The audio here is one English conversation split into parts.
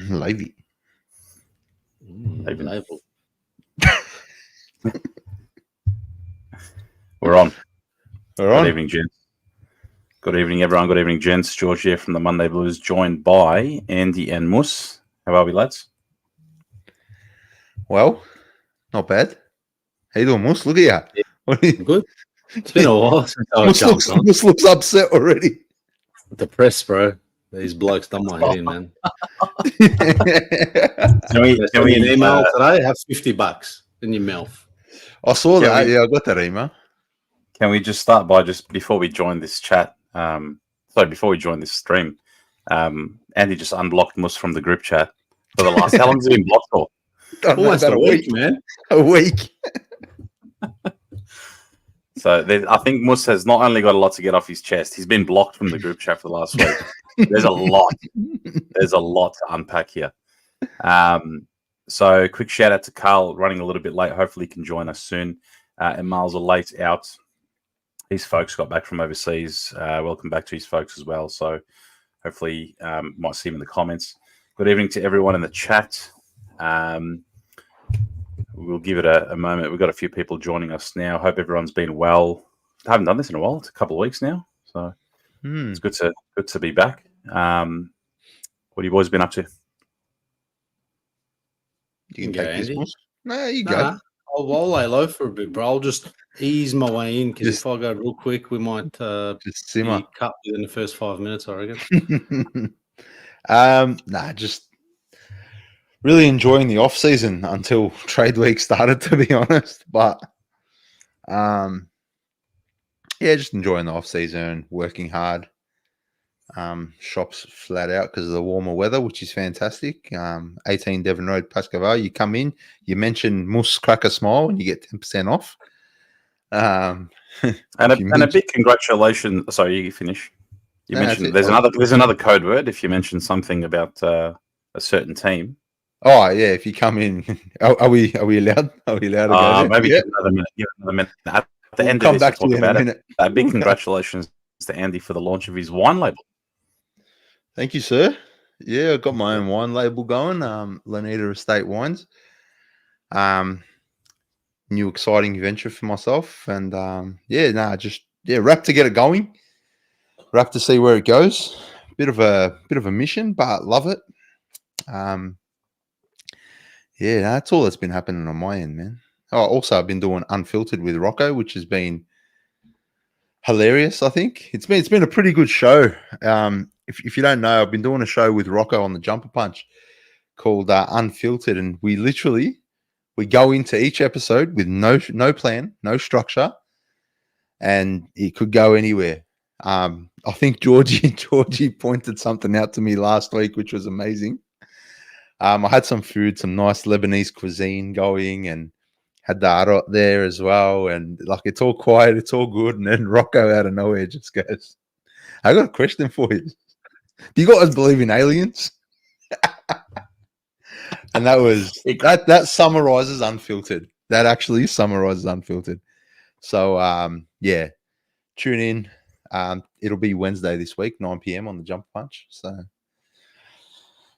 Levy. Label. We're on. We're on. Good evening, gents. Good evening, everyone. Good evening, gents. George here from the Monday Blues, joined by Andy and Mus. How are we, lads? Well, not bad. How you doing, Mus? Look at you. Good. It's been a while since I jumped on. Mus looks upset already. Depressed, bro. These blokes done my head in, man. Can we an email today? Have $50 in your mouth. I saw that. Yeah, I got that email. Can we just start by before we join this chat? Before we join this stream, Andy just unblocked Mus from the group chat for the last. How long has he been blocked for? Almost a week, man. A week. So I think Mus has not only got a lot to get off his chest, he's been blocked from the group chat for the last week. There's a lot. There's a lot to unpack here. So quick shout out to Carl, running a little bit late. Hopefully he can join us soon. And Miles are late out. His folks got back from overseas. Welcome back to his folks as well. So hopefully might see him in the comments. Good evening to everyone in the chat. We'll give it a moment. We've got a few people joining us now. Hope everyone's been well. I haven't done this in a while. It's a couple of weeks now. So it's good to be back. What have you boys been up to? You can take Andy. this, No, you go. I'll lay low for a bit, bro. I'll just ease my way in because if I go real quick, we might just simmer. be cut within the first 5 minutes, I reckon. Just really enjoying the off season until trade week started, to be honest. But just enjoying the off season, working hard. Shops flat out because of the warmer weather, which is fantastic. 18 Devon Road, Pascoe. You come in, you mention Mus Cracker Smile, and you get 10% off. And a big congratulations. Sorry, you finish. You mentioned there's another code word if you mention something about a certain team. Oh yeah, if you come in, are we allowed? Are we allowed to go there? Maybe give another minute. At the end of this, we'll talk about it. A big congratulations to Andy for the launch of his wine label. Thank you, sir. Yeah, I've got my own wine label going. Lanita Estate Wines. New exciting venture for myself, and wrap to get it going. Wrap to see where it goes. Bit of a mission, but love it. That's all that's been happening on my end, man. Oh, also I've been doing Unfiltered with Rocco, which has been hilarious. I think it's been a pretty good show. If you don't know, I've been doing a show with Rocco on the Jumper Punch called Unfiltered, and we go into each episode with no plan, no structure, and it could go anywhere. I think Georgie pointed something out to me last week, which was amazing. I had some food, some nice Lebanese cuisine going, and had the arot there as well. And like, it's all quiet, it's all good. And then Rocco out of nowhere just goes, I got a question for you. Do you guys believe in aliens? And that summarizes Unfiltered. That actually summarizes Unfiltered. So, tune in. It'll be Wednesday this week, 9 p.m. on the Jump Punch. So,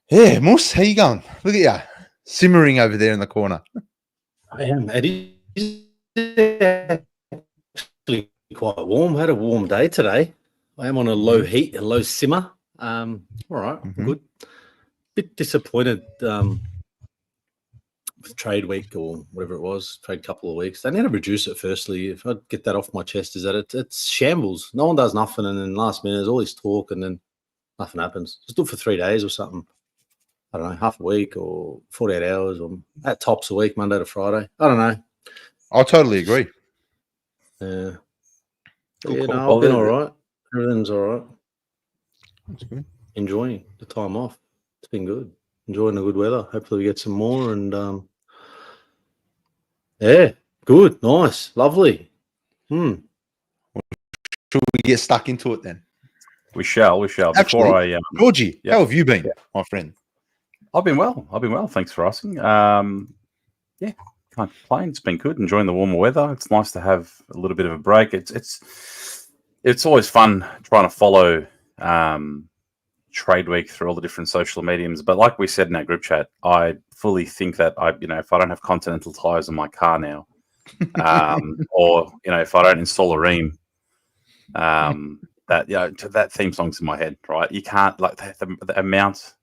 yeah, Mus, how you going? Look at you, simmering over there in the corner. I am. It is actually quite warm. I had a warm day today. I am on a low heat, a low simmer. All right, good. Bit disappointed with trade week or whatever it was, trade couple of weeks. They need to reduce it firstly. If I get that off my chest, is that it's shambles. No one does nothing, and then last minute there's all this talk, and then nothing happens. Just do it for 3 days or something. I don't know, half a week or 48 hours, or at tops a week, Monday to Friday. I don't know. I totally agree. Yeah. Cool. I've been all right. Everything's all right. That's good. Enjoying the time off. It's been good. Enjoying the good weather. Hopefully we get some more. And good, nice, lovely. Should we get stuck into it then? We shall. Actually, Georgie, how have you been, my friend? I've been well. Thanks for asking. Can't complain. It's been good. Enjoying the warmer weather. It's nice to have a little bit of a break. It's always fun trying to follow trade week through all the different social mediums. But like we said in our group chat, I fully think that if I don't have Continental tires in my car now, or if I don't install a ream, that theme song's in my head, right? You can't the amount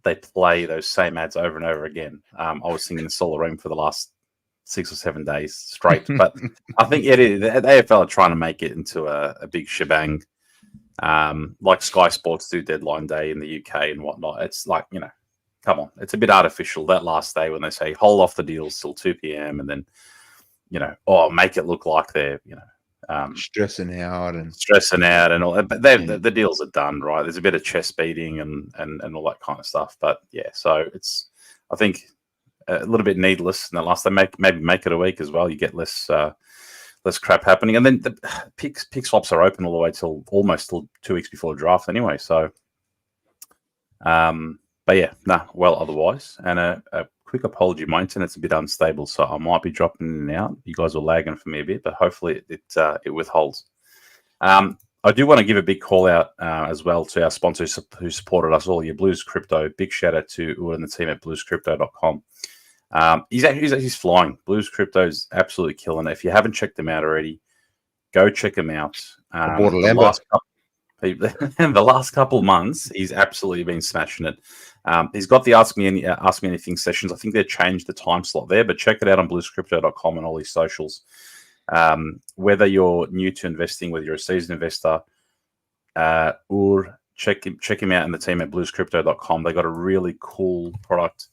they play those same ads over and over again. I was singing install a ream for the last 6 or 7 days straight, but I think the AFL are trying to make it into a big shebang, like Sky Sports do deadline day in the UK and whatnot. It's like, come on, it's a bit artificial that last day when they say hold off the deals till 2 p.m. and then make it look like they're stressing out and all. But the deals are done, right? There's a bit of chest beating and all that kind of stuff. But yeah, so it's, I think, a little bit needless. And the last they maybe make it a week as well. You get less crap happening, and then the pick swaps are open all the way till almost 2 weeks before the draft anyway. So, but yeah, well otherwise. And a quick apology, my internet's a bit unstable, so I might be dropping in and out. You guys are lagging for me a bit, but hopefully it withholds. I do want to give a big call out as well to our sponsors who supported us all year, Blues Crypto. Big shout out to Ua and the team at bluescrypto.com. He's flying. Blues Crypto is absolutely killing it. If you haven't checked them out already, go check them out. I bought a Lambo. The last couple of months, he's absolutely been smashing it. He's got the Ask Me Anything sessions. I think they've changed the time slot there, but check it out on bluescrypto.com and all his socials. Whether you're new to investing, whether you're a seasoned investor, or check him out and the team at bluescrypto.com. They got a really cool product,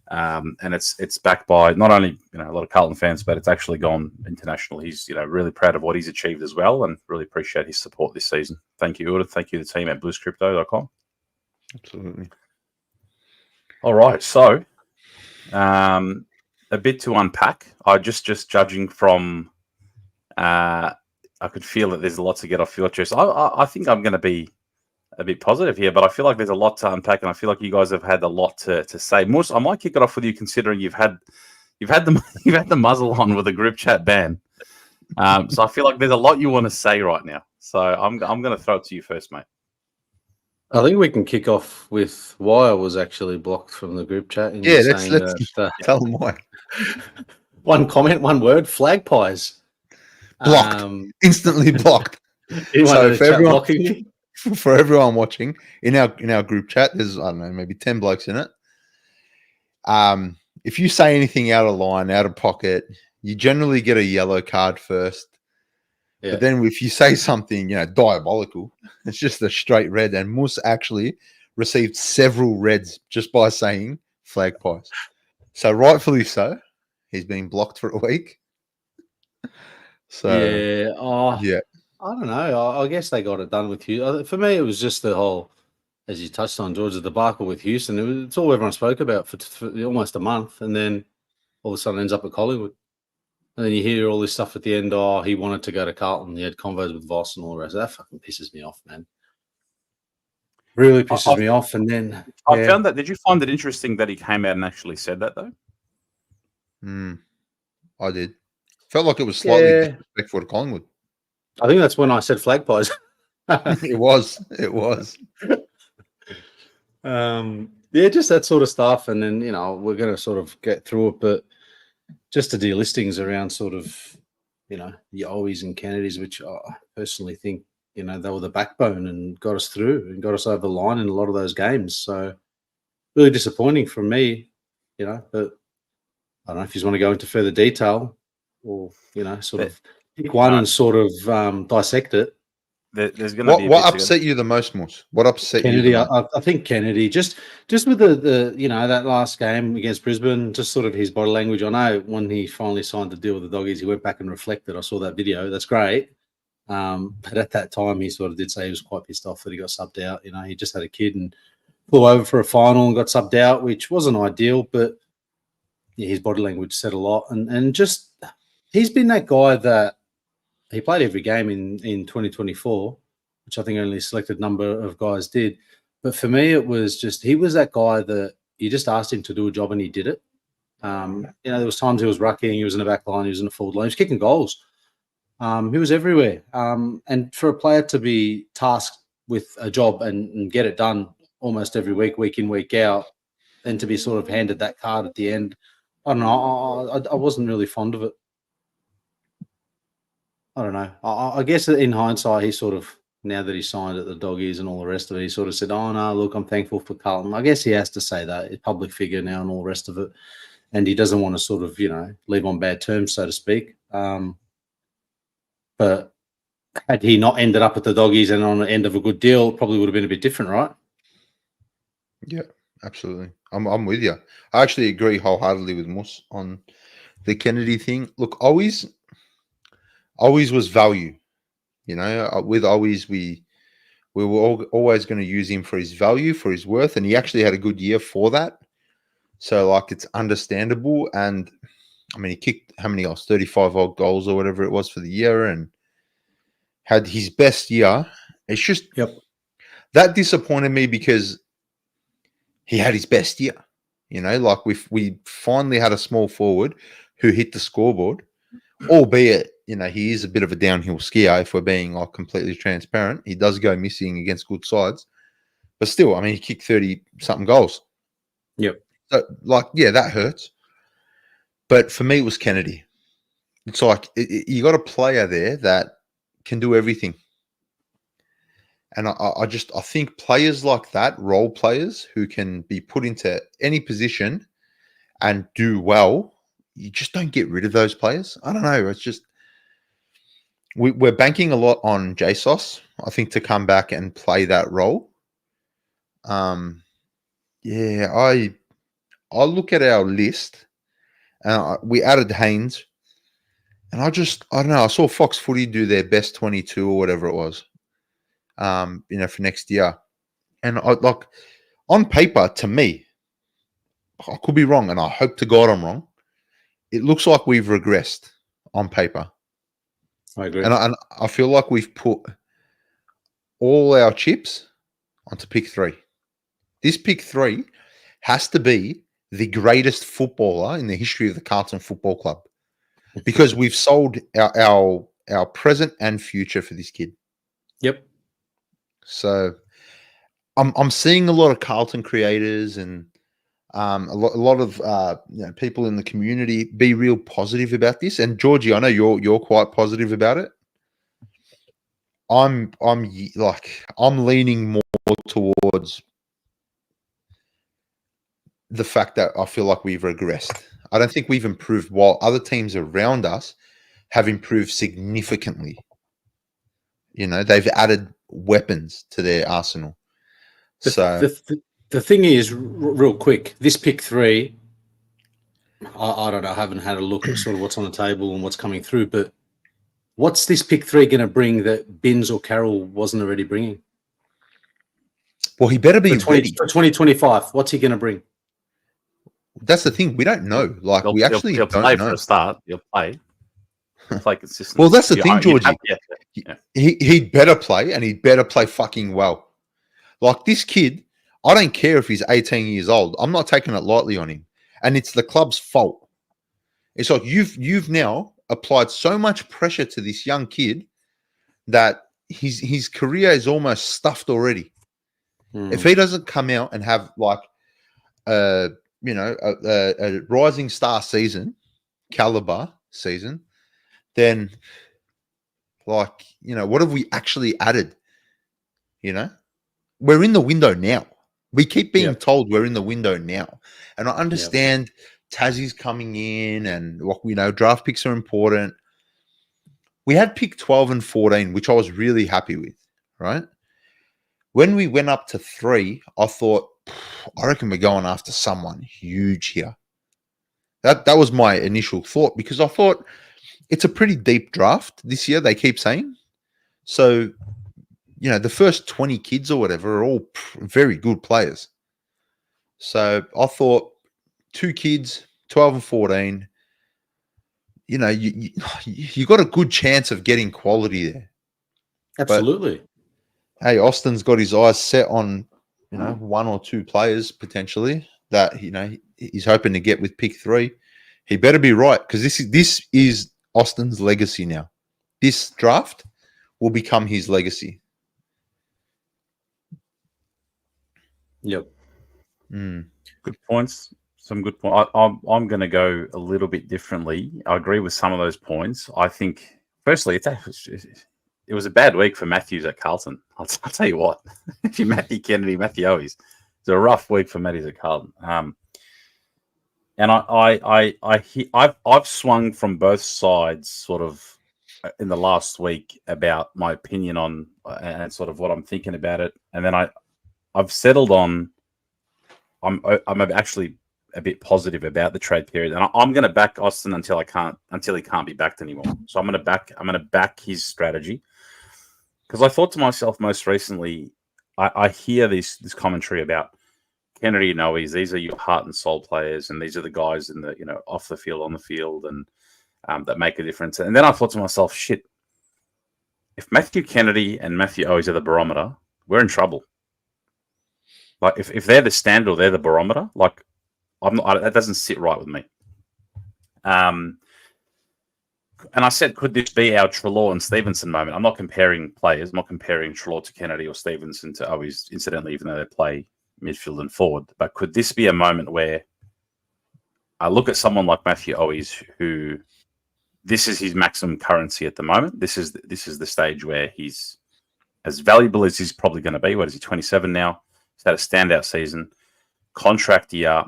and it's backed by not only a lot of Carlton fans, but it's actually gone international. He's really proud of what he's achieved as well, and really appreciate his support this season. Thank you, Uda. Thank you, the team at bluescrypto.com. Absolutely. All right, so a bit to unpack. I just judging from. I could feel that there's a lot to get off your chest. I think I'm going to be a bit positive here, but I feel like there's a lot to unpack, and I feel like you guys have had a lot to say. Mus, I might kick it off with you, considering you've had the muzzle on with a group chat ban. So I feel like there's a lot you want to say right now. So I'm going to throw it to you first, mate. I think we can kick off with why I was actually blocked from the group chat. Yeah, let's tell them why. One comment, one word: flag pies. Blocked. Instantly blocked. So for everyone watching in our group chat, there's, I don't know, maybe 10 blokes in it. If you say anything out of line, out of pocket, you generally get a yellow card first. Yeah. But then if you say something, diabolical, it's just a straight red. And Mus actually received several reds just by saying flag pies. So rightfully so, he's been blocked for a week. So yeah. I don't know. I guess they got it done with you. For me, it was just the whole, as you touched on, George, the debacle with Houston. It's all everyone spoke about for almost a month, and then all of a sudden ends up at Collingwood. And then you hear all this stuff at the end. Oh, he wanted to go to Carlton. He had convos with Voss and all the rest. That fucking pisses me off, man. Really pisses me off. And then I found that. Did you find it interesting that he came out and actually said that though? I did. Felt like it was slightly disrespectful to Collingwood. I think that's when I said flag pies. It was. Just that sort of stuff. And then, we're going to sort of get through it, but just the delistings around sort of, the Owies and Kennedys, which I personally think, they were the backbone and got us through and got us over the line in a lot of those games. So really disappointing from me, but I don't know if you want to go into further detail or, sort of pick one and sort of dissect it. There's going to be what upset you the most, Mus? What upset Kennedy, you? I think Kennedy, just with the that last game against Brisbane, just sort of his body language. I know when he finally signed the deal with the Doggies, he went back and reflected. I saw that video. That's great. But at that time, he sort of did say he was quite pissed off that he got subbed out. He just had a kid and flew over for a final and got subbed out, which wasn't ideal, but his body language said a lot. And just he's been that guy that he played every game in 2024, which I think only a selected number of guys did. But for me, it was just he was that guy that you just asked him to do a job and he did it. There was times he was rucking, he was in the back line, he was in the forward line, he was kicking goals. He was everywhere. And for a player to be tasked with a job and get it done almost every week in, week out, and to be sort of handed that card at the end. I don't know. I wasn't really fond of it. I don't know. I guess in hindsight, he sort of, now that he signed at the Doggies and all the rest of it, he sort of said, oh, no, look, I'm thankful for Carlton. I guess he has to say that. He's a public figure now and all the rest of it. And he doesn't want to sort of, leave on bad terms, so to speak. But had he not ended up at the Doggies and on the end of a good deal, it probably would have been a bit different, right? Yeah, absolutely. I'm with you. I actually agree wholeheartedly with Moss on the Kennedy thing. Look, Owies was value. With Owies, we were always going to use him for his value, for his worth, and he actually had a good year for that. So, it's understandable. And, I mean, he kicked how many goals? 35-odd goals or whatever it was for the year and had his best year. It's just that disappointed me because he had his best year. We finally had a small forward who hit the scoreboard, albeit, he is a bit of a downhill skier if we're being completely transparent. He does go missing against good sides. But still, I mean, he kicked 30-something goals. Yep. So, that hurts. But for me, it was Kennedy. It's you got a player there that can do everything. And I think players like that, role players who can be put into any position and do well, you just don't get rid of those players. I don't know. It's just we're banking a lot on JSOS, I think, to come back and play that role. I look at our list and we added Haynes, and I don't know. I saw Fox Footy do their best 22 or whatever it was, for next year. And on paper, to me, I could be wrong, and I hope to God I'm wrong. It looks like we've regressed on paper. I agree. And I feel like we've put all our chips onto pick 3. This pick 3 has to be the greatest footballer in the history of the Carlton Football Club because we've sold our present and future for this kid. Yep. So I'm seeing a lot of Carlton creators and a lot of people in the community be real positive about this. And Georgie, I know you're quite positive about it. I'm leaning more towards the fact that I feel like we've regressed. I don't think we've improved while other teams around us have improved significantly. They've added weapons to their arsenal. The thing is, real quick, this pick 3, I don't know, I haven't had a look at sort of what's on the table and what's coming through, but what's this pick 3 going to bring that Binns or Carroll wasn't already bringing? Well, he better be ready. For 2025, what's he going to bring? That's the thing. We don't know. We actually he'll don't play know. For a start. He'll play. He'll play consistently. Well, that's the thing, Georgie. He'd better play, and he'd better play fucking well. This kid, I don't care if he's 18 years old. I'm not taking it lightly on him. And it's the club's fault. It's like you've now applied so much pressure to this young kid that his career is almost stuffed already. If he doesn't come out and have a rising star season, caliber season, then what have we actually added? We're in the window now. We keep being told we're in the window now. And I understand Tassie's coming in and draft picks are important. We had pick 12 and 14, which I was really happy with, right? When we went up to 3, I thought, I reckon we're going after someone huge here. That was my initial thought because I thought it's a pretty deep draft this year, they keep saying. So, the first 20 kids or whatever are all very good players. So I thought 2 kids, 12 and 14, you got a good chance of getting quality there. Absolutely. But, hey, Austin's got his eyes set on, 1 or 2 players potentially that, he's hoping to get with pick 3. He better be right because this is Austin's legacy now. This draft will become his legacy. Yep. Good points. Some good points. I'm going to go a little bit differently. I agree with some of those points. I think, firstly, it was a bad week for Matthews at Carlton. I'll tell you what. If you're Matthew Kennedy, Matthew Owies, it's a rough week for Matthews at Carlton. And I've swung from both sides sort of in the last week about my opinion on and sort of what I'm thinking about it. And then I've settled on I'm actually a bit positive about the trade period, and I'm going to back Austin until he can't be backed anymore. So I'm going to back his strategy, because I thought to myself most recently, I hear this commentary about Kennedy and Owies. These are your heart and soul players, and these are the guys in the off the field, on the field, and that make a difference. And then I thought to myself, shit, if Matthew Kennedy and Matthew Owies are the barometer, we're in trouble. Like if they're the standard or they're the barometer, like that doesn't sit right with me. And I said, could this be our Treloar and Stevenson moment? I'm not comparing players. I'm not comparing Treloar to Kennedy or Stevenson to Owies, incidentally, even though they play midfield and forward. But could this be a moment where I look at someone like Matthew Owies, who this is his maximum currency at the moment? This is the stage where he's as valuable as he's probably going to be. What is he, 27 now? He's had a standout season. Contract year.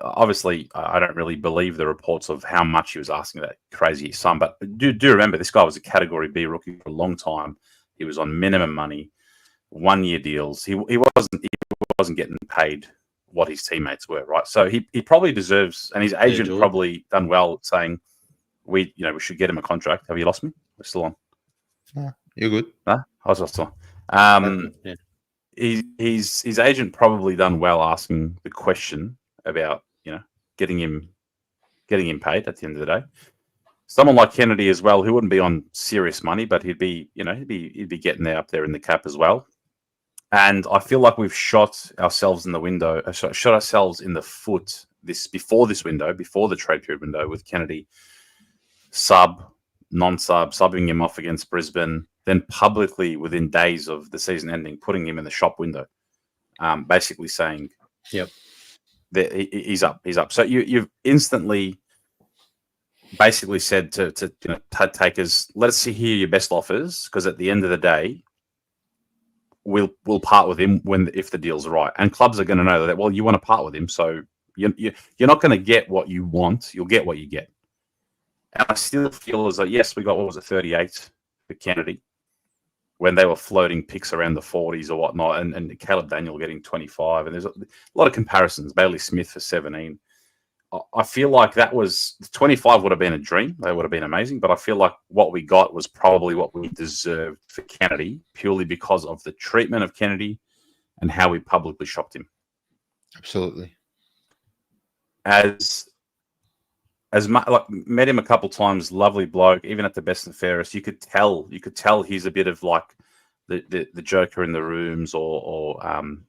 Obviously, I don't really believe the reports of how much he was asking that crazy sum. But do remember, this guy was a Category B rookie for a long time. He was on minimum money, 1-year deals. He wasn't getting paid what his teammates were, right? So he probably deserves, and his agent probably done well saying, we should get him a contract. Have you lost me? We're still on. No, you're good. No? I was still on. Yeah. His agent probably done well asking the question about getting him paid at the end of the day. Someone like Kennedy as well, who wouldn't be on serious money, but he'd be getting there up there in the cap as well. And I feel like we've shot ourselves in the window, shot ourselves in the foot before the trade period window, with Kennedy non-sub, subbing him off against Brisbane, then publicly within days of the season ending, putting him in the shop window, basically saying, "Yep, he's up." So you've instantly basically said to takers, let's hear your best offers, because at the end of the day, we'll part with him if the deal's right. And clubs are going to know that. Well, you want to part with him, so you're not going to get what you want. You'll get what you get. And I still feel as though, yes, we got 38 for Kennedy when they were floating picks around the 40s or whatnot, and Caleb Daniel getting 25, and there's a lot of comparisons. Bailey Smith for 17. I feel like that was 25 would have been a dream. They would have been amazing, but I feel like what we got was probably what we deserved for Kennedy, purely because of the treatment of Kennedy and how we publicly shopped him. Absolutely. Met him a couple times, lovely bloke, even at the best and fairest. You could tell he's a bit of like the joker in the rooms, or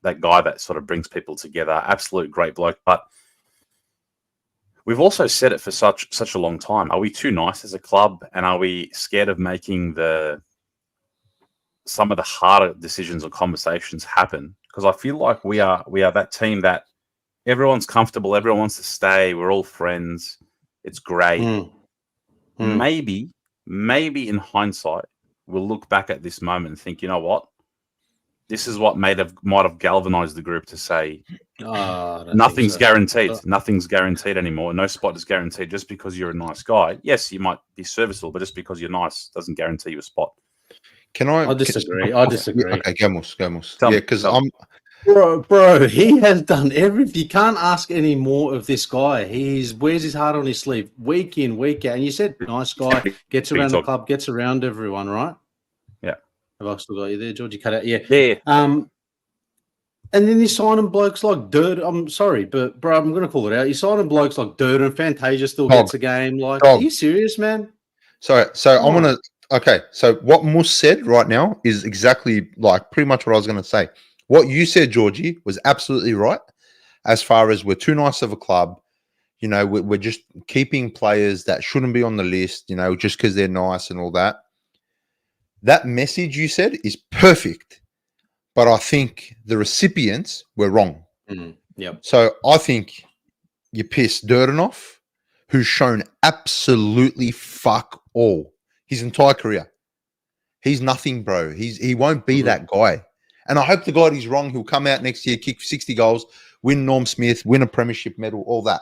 that guy that sort of brings people together. Absolute great bloke. But we've also said it for such a long time. Are we too nice as a club, and are we scared of making some of the harder decisions or conversations happen? Because I feel like we are that team that everyone's comfortable, everyone wants to stay, we're all friends. It's great. Maybe in hindsight, we'll look back at this moment and think, you know what? This is what might have galvanized the group to say, nothing's guaranteed. Nothing's guaranteed anymore. No spot is guaranteed just because you're a nice guy. Yes, you might be serviceable, but just because you're nice doesn't guarantee you a spot. I disagree. Okay, Gamos. Yeah, because Bro, he has done everything. You can't ask any more of this guy. He wears his heart on his sleeve week in, week out. And you said, nice guy, gets around the club, gets around everyone, right? Yeah. Have I still got you there, George? You cut out? Yeah. Yeah. And then you signing blokes like Duran. I'm sorry, but bro, I'm going to call it out. You signing blokes like Duran. Fantasia still gets a game. Like, are you serious, man? So I'm going to... Okay, so what Mus said right now is exactly like pretty much what I was going to say. What you said, Georgie, was absolutely right. As far as we're too nice of a club, we're just keeping players that shouldn't be on the list, just because they're nice and all that. That message you said is perfect, but I think the recipients were wrong. Yep. So I think you piss Duran off, who's shown absolutely fuck all his entire career. He's nothing, bro. He won't be that guy. And I hope to God he's wrong. He'll come out next year, kick 60 goals, win Norm Smith, win a premiership medal, all that.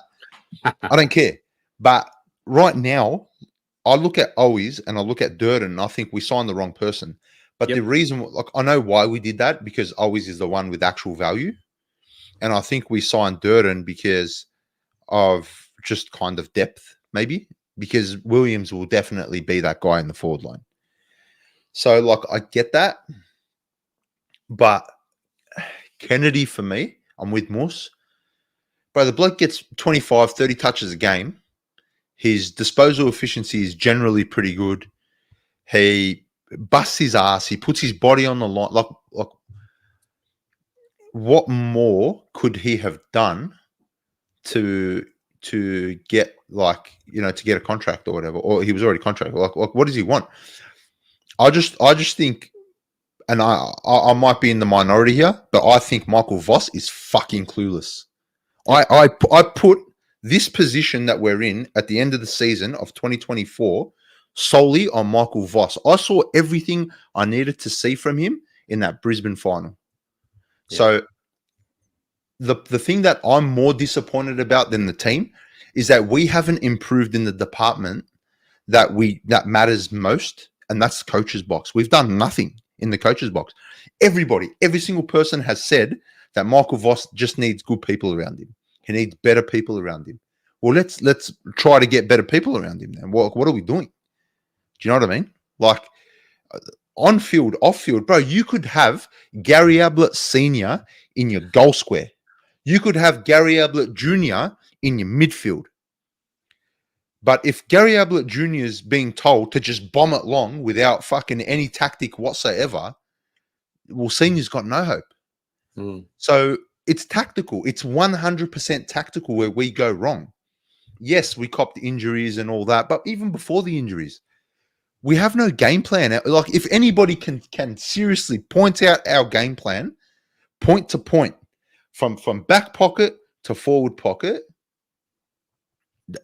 I don't care. But right now, I look at Owies and I look at Duran and I think we signed the wrong person. But the reason, like, I know why we did that, because Owies is the one with actual value. And I think we signed Duran because of just kind of depth, maybe, because Williams will definitely be that guy in the forward line. So, like, I get that. But Kennedy, for me, I'm with Moose. Bro, the bloke gets 25, 30 touches a game. His disposal efficiency is generally pretty good. He busts his ass. He puts his body on the line. Like, what more could he have done to get, like, you know, to get a contract or whatever? Or he was already contracted. Like what does he want? I just think, and I might be in the minority here, but I think Michael Voss is fucking clueless. I put this position that we're in at the end of the season of 2024 solely on Michael Voss. I saw everything I needed to see from him in that Brisbane final. Yeah. So the thing that I'm more disappointed about than the team is that we haven't improved in the department that matters most, and that's the coach's box. We've done nothing in the coach's box. Every single person has said that Michael Voss just needs good people around him. He needs better people around him. Well, let's try to get better people around him then. What are we doing? Do you know what I mean? Like, on field, off field, bro, you could have Gary Ablett Sr. in your goal square. You could have Gary Ablett Jr. in your midfield. But if Gary Ablett Jr. is being told to just bomb it long without fucking any tactic whatsoever, well, Senior's got no hope. So it's tactical. It's 100% tactical where we go wrong. Yes, we copped injuries and all that, but even before the injuries, we have no game plan. Like, if anybody can seriously point out our game plan, point to point, from back pocket to forward pocket,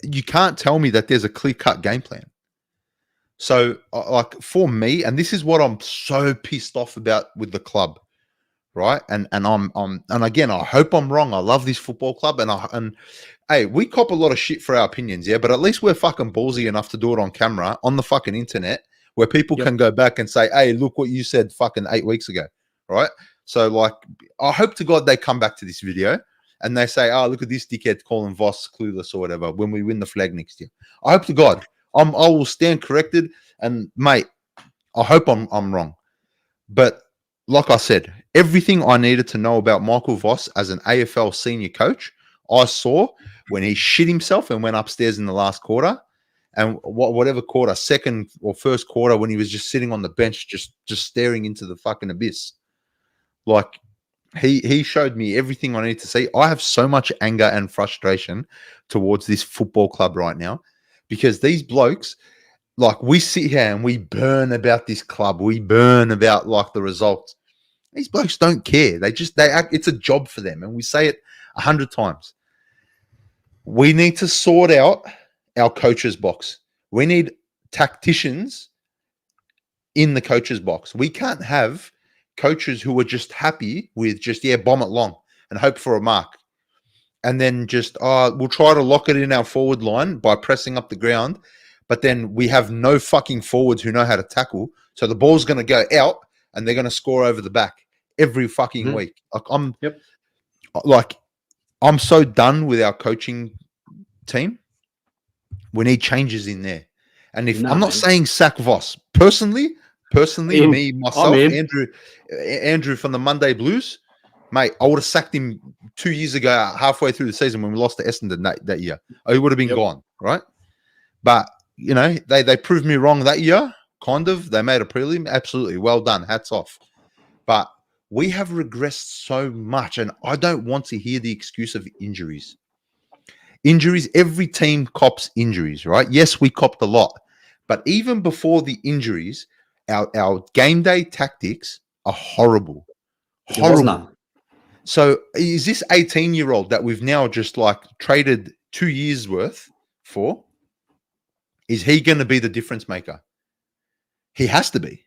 you can't tell me that there's a clear-cut game plan. So, like, for me, and this is what I'm so pissed off about with the club, right? And again, I hope I'm wrong. I love this football club, and hey, we cop a lot of shit for our opinions, yeah, but at least we're fucking ballsy enough to do it on camera, on the fucking internet, where people can go back and say, hey, look what you said fucking 8 weeks ago, right? So, like, I hope to God they come back to this video and they say, oh, look at this dickhead calling Voss clueless or whatever when we win the flag next year. I hope to God I will stand corrected, and mate, I hope I'm wrong. But like I said, everything I needed to know about Michael Voss as an AFL senior coach, I saw when he shit himself and went upstairs in the last quarter, and whatever quarter, second or first quarter, when he was just sitting on the bench, just staring into the fucking abyss. Like, he showed me everything I need to see. I have so much anger and frustration towards this football club right now, because these blokes, like, we sit here and we burn about this club. We burn about, like, the results. These blokes don't care. They act, it's a job for them. And we say it 100 times. We need to sort out our coach's box. We need tacticians in the coach's box. We can't have coaches who are just happy with just, bomb it long and hope for a mark. And then just, we'll try to lock it in our forward line by pressing up the ground. But then we have no fucking forwards who know how to tackle. So the ball's going to go out and they're going to score over the back every fucking week. Like, I'm so done with our coaching team. We need changes in there. And if I'm not saying sack Voss, personally, me, myself, Andrew from the Monday Blues, mate, I would have sacked him 2 years ago, halfway through the season when we lost to Essendon that year. He would have been gone, right? But, you know, they proved me wrong that year, kind of. They made a prelim. Absolutely. Well done. Hats off. But we have regressed so much, and I don't want to hear the excuse of injuries. Injuries, every team cops injuries, right? Yes, we copped a lot. But even before the injuries, our game day tactics are horrible. Horrible. So is this 18-year-old that we've now just like traded 2 years worth for? Is he going to be the difference maker? He has to be.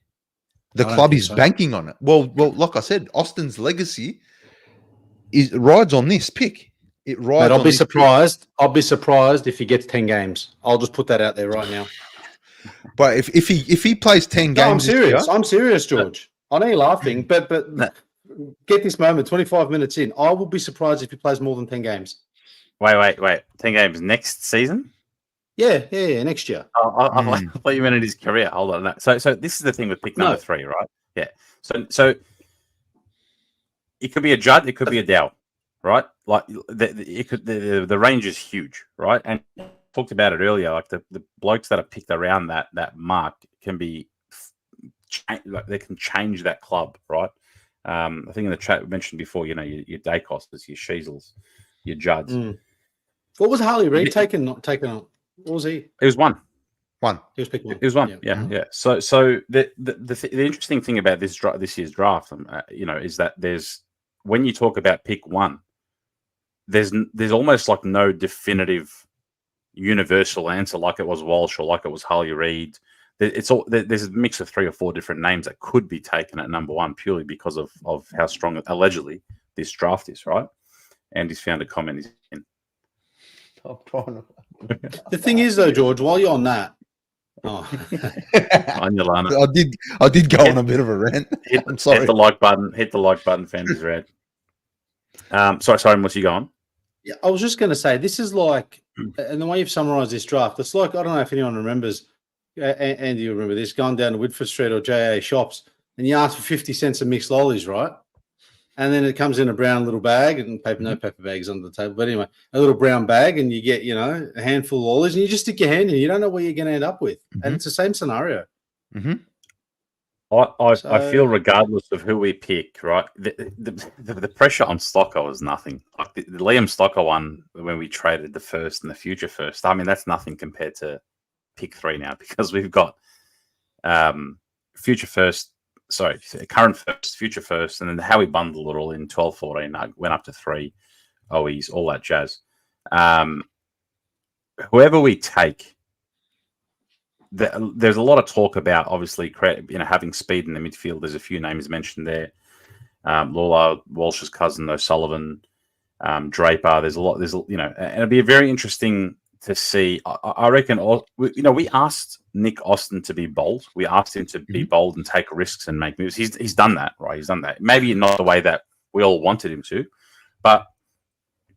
The I don't club think is so. banking on it. Well, like I said, Austin's legacy rides on this pick. It rides. Mate, I'll on be this surprised. Pick. I'll be surprised if he gets 10 games. I'll just put that out there right now. But if he plays 10 games, I'm serious. this year, I'm serious, George. I know you're laughing, but get this moment. 25 minutes in, I will be surprised if he plays more than 10 games. Wait. 10 games next season? Yeah, next year. I thought you meant in his career. Hold on. No. So this is the thing with pick number 3, right? Yeah. So it could be a Judd, it could be a Dow, right? Like the range is huge, right? And talked about it earlier. Like the blokes that are picked around that mark can be like they can change that club, right? I think in the chat we mentioned before, you know, your Dacostas, your Sheasels, your Judds. What was Harley Reid taken? Not taken on. What was he? It was one. He was picked one. It was one. Yeah. So the interesting thing about this year's draft, you know, is that when you talk about pick 1, there's almost like no definitive universal answer like it was Walsh or like it was Harley Reid. There's a mix of 3 or 4 different names that could be taken at number 1 purely because of how strong allegedly this draft is, right? And he's found a comment he's in. The thing is, though, George, while you're on that, on your Lana. I did go on a bit of a rant. I'm sorry. Hit the like button. Hit the like button. Fandy's red. Sorry. What's you going? Yeah, I was just going to say this is like, and the way you've summarised this draft, it's like I don't know if anyone remembers. Andy, you remember this? Going down to Whitford Street or JA shops, and you ask for 50 cents of mixed lollies, right? And then it comes in a brown little bag, and no paper bags under the table. But anyway, a little brown bag, and you get, you know, a handful of lollies, and you just stick your hand in. You don't know where you're going to end up with. And it's the same scenario. I feel regardless of who we pick, right? The pressure on Stocker was nothing. Like the Liam Stocker one when we traded the first and the future first. I mean, that's nothing compared to pick 3 now because we've got future first. Sorry, current first, future first, and then how we bundle it all in 12, 14, went up to 3, Owies, all that jazz. Whoever we take, there's a lot of talk about obviously, you know, having speed in the midfield. There's a few names mentioned there. Lawler, Walsh's cousin, O'Sullivan, Draper. There's, you know, and it'll be very interesting to see. I reckon, you know, we asked Nick Austin to be bold. We asked him to be bold and take risks and make moves. He's done that, right? He's done that. Maybe not the way that we all wanted him to, but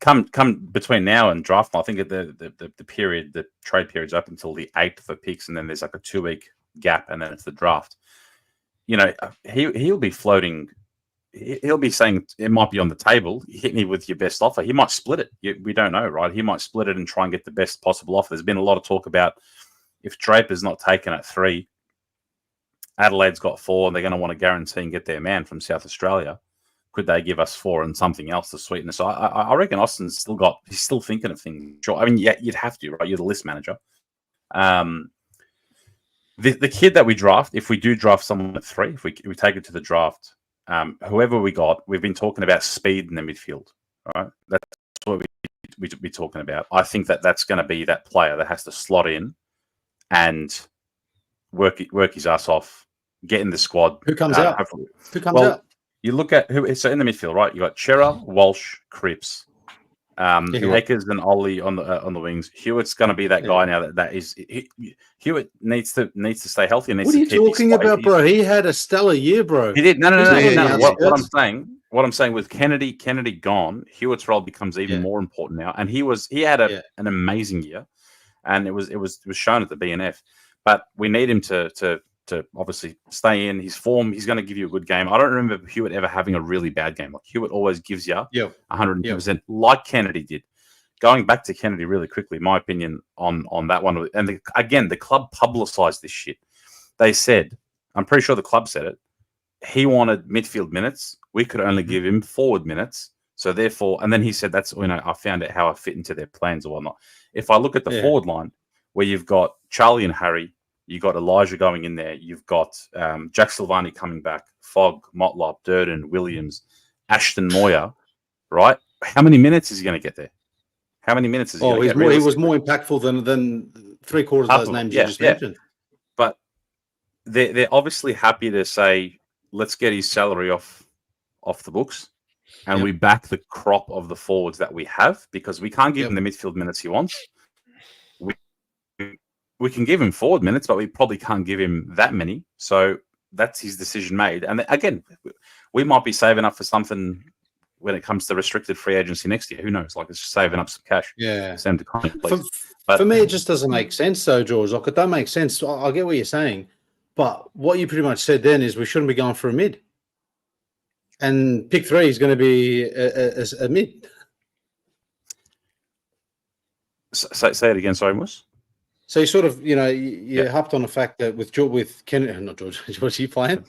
come between now and draft, I think the trade period's up until the 8th for picks, and then there's like a 2-week gap, and then it's the draft. You know, he'll be floating. He'll be saying it might be on the table. Hit me with your best offer. He might split it. We don't know, right? He might split it and try and get the best possible offer. There's been a lot of talk about if Draper's not taken at 3, Adelaide's got 4, and they're going to want to guarantee and get their man from South Australia. Could they give us 4 and something else to sweeten us? So I reckon Austin's he's still thinking of things. Sure. I mean, yeah, you'd have to, right? You're the list manager. The kid that we draft, if we do draft someone at 3, if we take it to the draft, whoever we got, we've been talking about speed in the midfield, right? That's what we'd be talking about. I think that's going to be that player that has to slot in and work his ass off, get in the squad. Who comes out? Who comes out? You look at so in the midfield, right? You got Chera, Walsh, Cripps, Akers and Ollie on the wings. Hewitt's going to be that guy now. Hewitt needs to stay healthy. And what are you talking about, bro? He had a stellar year, bro. He did. No. What I'm saying with Kennedy gone, Hewitt's role becomes even more important now. And he had an amazing year, and it was shown at the BNF. But we need him to obviously stay in his form. He's going to give you a good game. I don't remember Hewitt ever having a really bad game. Like Hewitt always gives you 110%, like Kennedy did. Going back to Kennedy really quickly, my opinion on that one, and again, the club publicized this shit. They said, I'm pretty sure the club said it, he wanted midfield minutes. We could only give him forward minutes. So therefore, and then he said, that's, you know, I found out how I fit into their plans or whatnot. If I look at the forward line, where you've got Charlie and Harry, you've got Elijah going in there. You've got Jack Silvani coming back, Fogg, Motlop, Durden, Williams, Ashton Moyer. right? How many minutes is he going to get there? How many minutes is he going to get? He was more impactful than 3/4 of those names you just mentioned. But they're obviously happy to say, let's get his salary off the books, and we back the crop of the forwards that we have, because we can't give him the midfield minutes he wants. We can give him forward minutes, but we probably can't give him that many. So that's his decision made. And again, we might be saving up for something when it comes to restricted free agency next year. Who knows? Like, it's just saving up some cash. Yeah. Send to for me, it just doesn't make sense, though, George. Like, it don't make sense. I get what you're saying. But what you pretty much said then is we shouldn't be going for a mid. And pick 3 is going to be a mid. Say it again, sorry, Moose. So you sort of, you hopped on the fact that with Kennedy, not George, George, you playing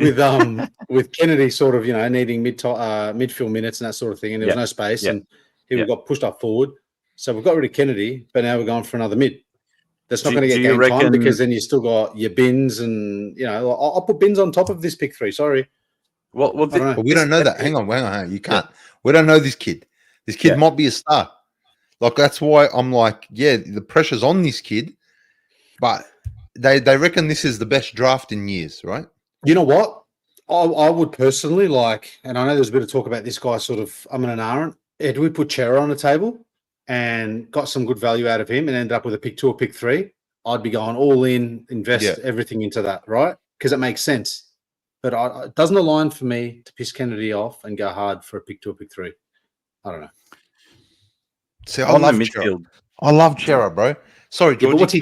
with Kennedy, sort of, needing midfield minutes and that sort of thing, and there was no space, and he got pushed up forward. So we've got rid of Kennedy, but now we're going for another mid. That's not going to get game time, because then you still got your Bins, and I'll put Bins on top of this pick 3. Sorry. Well, we don't know that. Hang on. You can't. We don't know this kid. This kid might be a star. Like, that's why I'm like, the pressure's on this kid, but they reckon this is the best draft in years, right? You know what? I would personally like, and I know there's a bit of talk about this guy sort of and ahhing. If we put Chera on the table and got some good value out of him and ended up with a pick 2 or pick 3, I'd be going all in, invest everything into that, right? Because it makes sense. But it doesn't align for me to piss Kennedy off and go hard for a pick 2 or pick 3. I don't know. See, I love midfield. I love Chera, bro. Sorry, George. What's he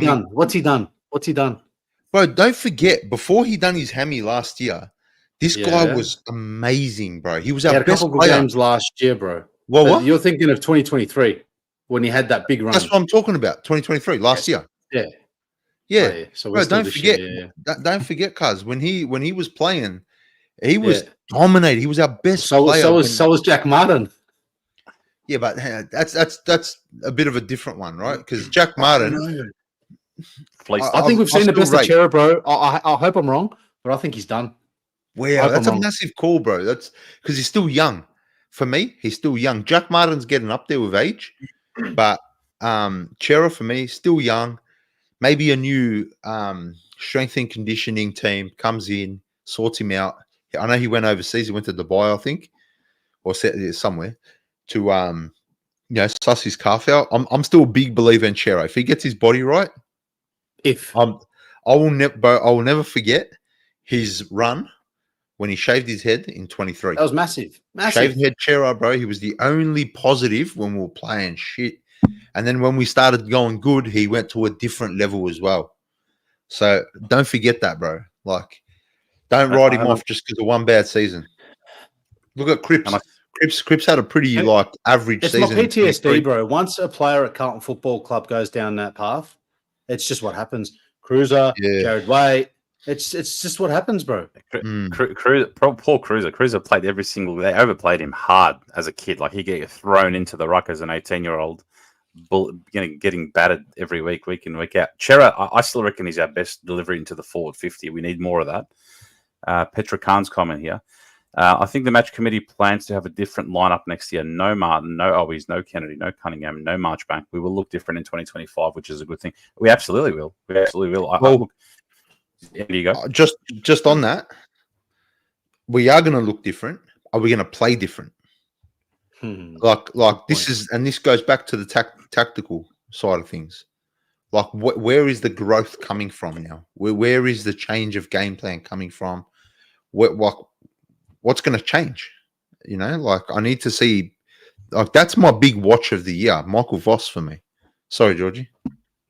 done? Bro, don't forget, before he done his hammy last year, this guy was amazing, bro. He was our best couple player. Good games last year, bro. Well, what? You're thinking of 2023 when he had that big run. That's what I'm talking about. 2023, last year. Yeah. Yeah. So bro, don't forget. Don't forget, cuz when he was playing, he was dominated. He was our best player. So was Jack Martin. Yeah, but that's a bit of a different one, right? Because Jack Martin, I think we've seen the best of Chera, bro. I hope I'm wrong, but I think he's done. Wow, that's a massive call, bro. That's because he's still young. For me, he's still young. Jack Martin's getting up there with age, but Chera for me still young. Maybe a new strength and conditioning team comes in, sorts him out. I know he went overseas. He went to Dubai, I think, or somewhere. To suss his calf out. I'm still a big believer in Chera. If he gets his body right, I will never forget his run when he shaved his head in 23. That was massive. Shaved head Chera, bro. He was the only positive when we were playing shit. And then when we started going good, he went to a different level as well. So don't forget that, bro. Like, don't write him off just because of one bad season. Look at Cripps. Cripps had a pretty average season. It's my PTSD, bro. Once a player at Carlton Football Club goes down that path, it's just what happens. Cruiser, Jared Waite, it's just what happends, bro. Paul Cruiser played every single day. Overplayed him hard as a kid. Like, he get thrown into the ruck as an 18-year-old, getting battered every week in, week out. Chera, I still reckon he's our best delivery into the forward 50. We need more of that. Petra Khan's comment here. I think the match committee plans to have a different lineup next year. No Martin, no Owies, no Kennedy, no Cunningham, no Marchbank. We will look different in 2025, which is a good thing. We absolutely will. There you go. Just on that, we are going to look different. Are we going to play different? Like this is, and this goes back to the tactical side of things. Like, where is the growth coming from now? Where is the change of game plan coming from? What's going to change? Like, I need to see. Like, that's my big watch of the year, Michael Voss for me. Sorry, Georgie.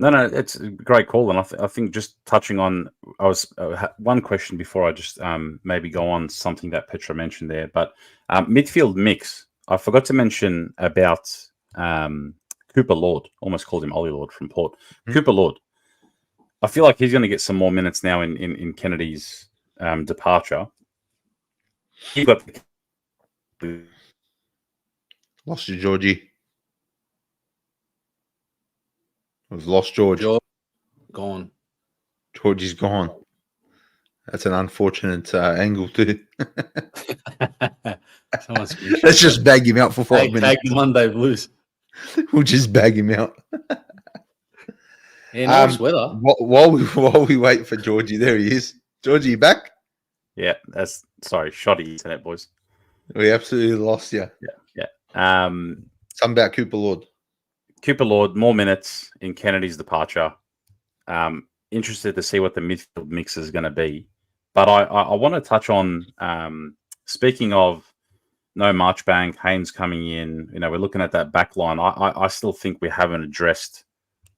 No, it's a great call, and I think just touching on, one question before I just maybe go on something that Petra mentioned there, but midfield mix. I forgot to mention about Cooper Lord. Almost called him Ollie Lord from Port. Cooper Lord. I feel like he's going to get some more minutes now in Kennedy's departure. He got lost you, Georgie. We've lost George. Gone. Georgie's gone. That's an unfortunate angle too. Let's just bag him out for 5 minutes. Bag the Monday Blues. We'll just bag him out. Yeah, nice weather. While we wait for Georgie, there he is. Georgie, you back? Yeah, that's shoddy internet, boys. We absolutely lost you. Yeah. Something about Cooper Lord. Cooper Lord, more minutes in Kennedy's departure. Interested to see what the midfield mix is going to be. But I want to touch on, speaking of no Marchbank, Haynes coming in, we're looking at that back line. I still think we haven't addressed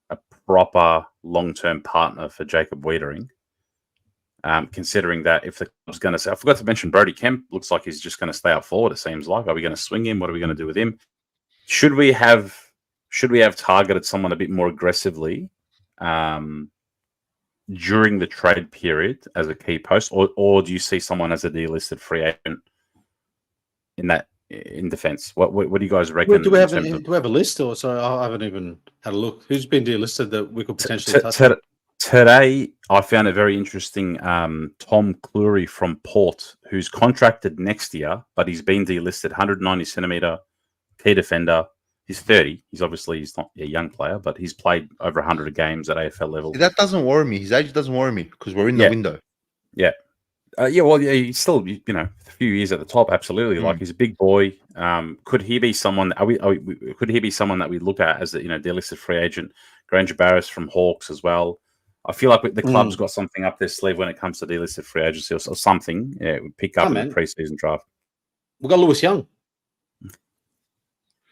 a proper long-term partner for Jacob Wiedering. Considering that if the club's going to say, I forgot to mention Brody Kemp, looks like he's just going to stay up forward, it seems like. Are we going to swing him? What are we going to do with him? Should we have targeted someone a bit more aggressively during the trade period as a key post, or do you see someone as a delisted free agent in defence? What do you guys reckon? Do we have a list, or so? I haven't even had a look. Who's been delisted that we could potentially touch? Today, I found it very interesting. Tom Cleary from Port, who's contracted next year, but he's been delisted. 190 centimetre key defender. He's 30. He's not a young player, but he's played over 100 games at AFL level. That doesn't worry me. His age doesn't worry me because we're in the window. Yeah. He's still, a few years at the top. Absolutely. Like, he's a big boy. Could he be someone? Could he be someone that we look at as a delisted free agent? Granger Barris from Hawks as well. I feel like the club's got something up their sleeve when it comes to delisted free agency or something. Yeah, we pick up in the preseason draft. We got Lewis Young.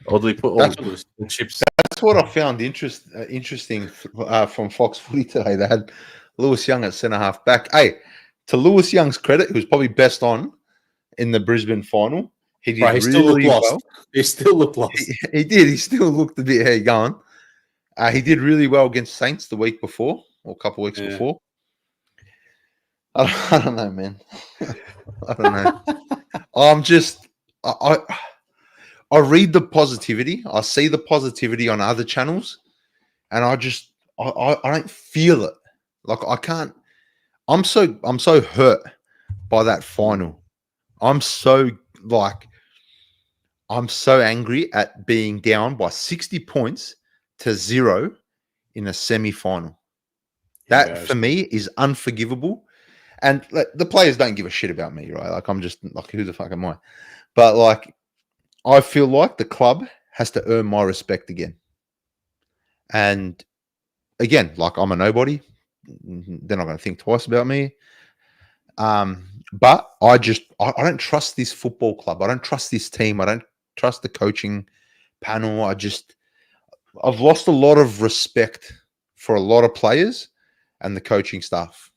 Oddly put all the chips. That's what I found interesting from Fox Footy today. They had Lewis Young at centre half back. Hey, to Lewis Young's credit, he was probably best on in the Brisbane final. He did really well. He still looked lost. He did. He still looked a bit, how you going? He did really well against Saints the week before, or a couple of weeks before. I don't know, man. I don't know. I read the positivity. I see the positivity on other channels, and I don't feel it. Like, I can't. I'm so hurt by that final. I'm so angry at being down by 60 points to 0 in a semi-final. That for me is unforgivable. And the players don't give a shit about me, right? Like, I'm just like, who the fuck am I? But like, I feel like the club has to earn my respect again. And again, like, I'm a nobody. They're not going to think twice about me. But I don't trust this football club. I don't trust this team. I don't trust the coaching panel. I've lost a lot of respect for a lot of players and the coaching staff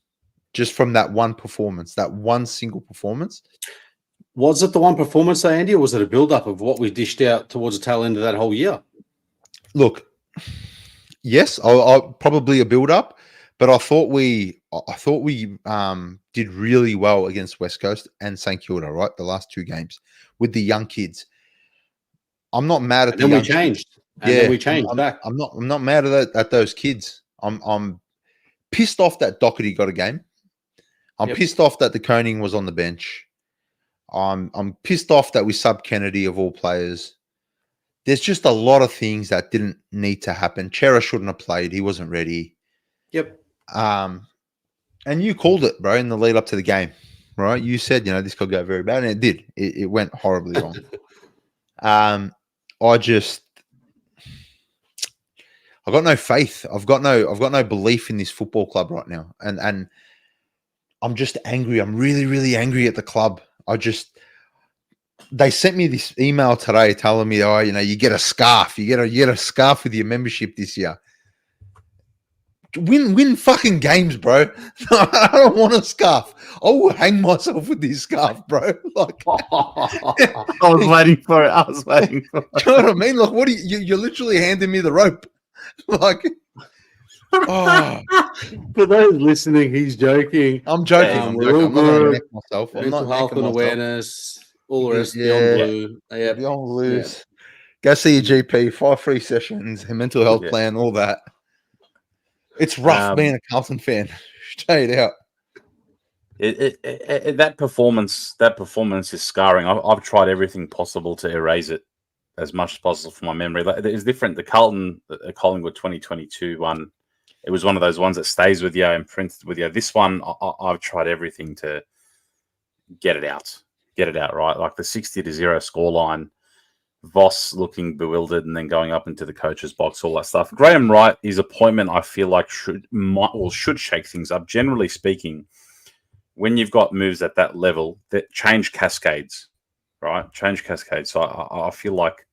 just from that one performance, that one single performance. Was it the one performance, though, Andy, or was it a build-up of what we dished out towards the tail end of that whole year? Look, yes, I'll probably a build-up, but I thought we did really well against West Coast and St Kilda, right? The last two games with the young kids. I'm not mad at them. Then we changed. Then we changed back. I'm not mad at those kids. I'm pissed off that Doherty got a game. I'm pissed off that the Koenig was on the bench. I'm pissed off that we sub Kennedy of all players. There's just a lot of things that didn't need to happen. Chera shouldn't have played. He wasn't ready. Yep. And you called it, bro, in the lead up to the game, right? You said, this could go very bad, and it did. It went horribly wrong. I got no faith. I've got no belief in this football club right now, and I'm just angry. I'm really, really angry at the club. They sent me this email today telling me, you get a scarf. You get a scarf with your membership this year. Win fucking games, bro. I don't want a scarf. I will hang myself with this scarf, bro. Like, I was waiting for it. Do you know what I mean? Like, what you're literally handing me the rope. Like, for those listening, he's joking. I'm joking. I'm joking. I'm not going to neck myself. Mental health and awareness. All the rest. Beyond Blue. Beyond Blues. Yeah. Go see your GP. 5 free sessions. A mental health plan. All that. It's rough being a Carlton fan. Straight out. That performance is scarring. I've tried everything possible to erase it as much as possible from my memory. It's different. The Collingwood 2022 one, it was one of those ones that stays with you and prints with you. This one, I've tried everything to get it out, right? Like the 60-0 scoreline, Voss looking bewildered and then going up into the coach's box, all that stuff. Graham Wright, his appointment, I feel like should shake things up. Generally speaking, when you've got moves at that level, that change cascades, right? Change cascades. So I feel like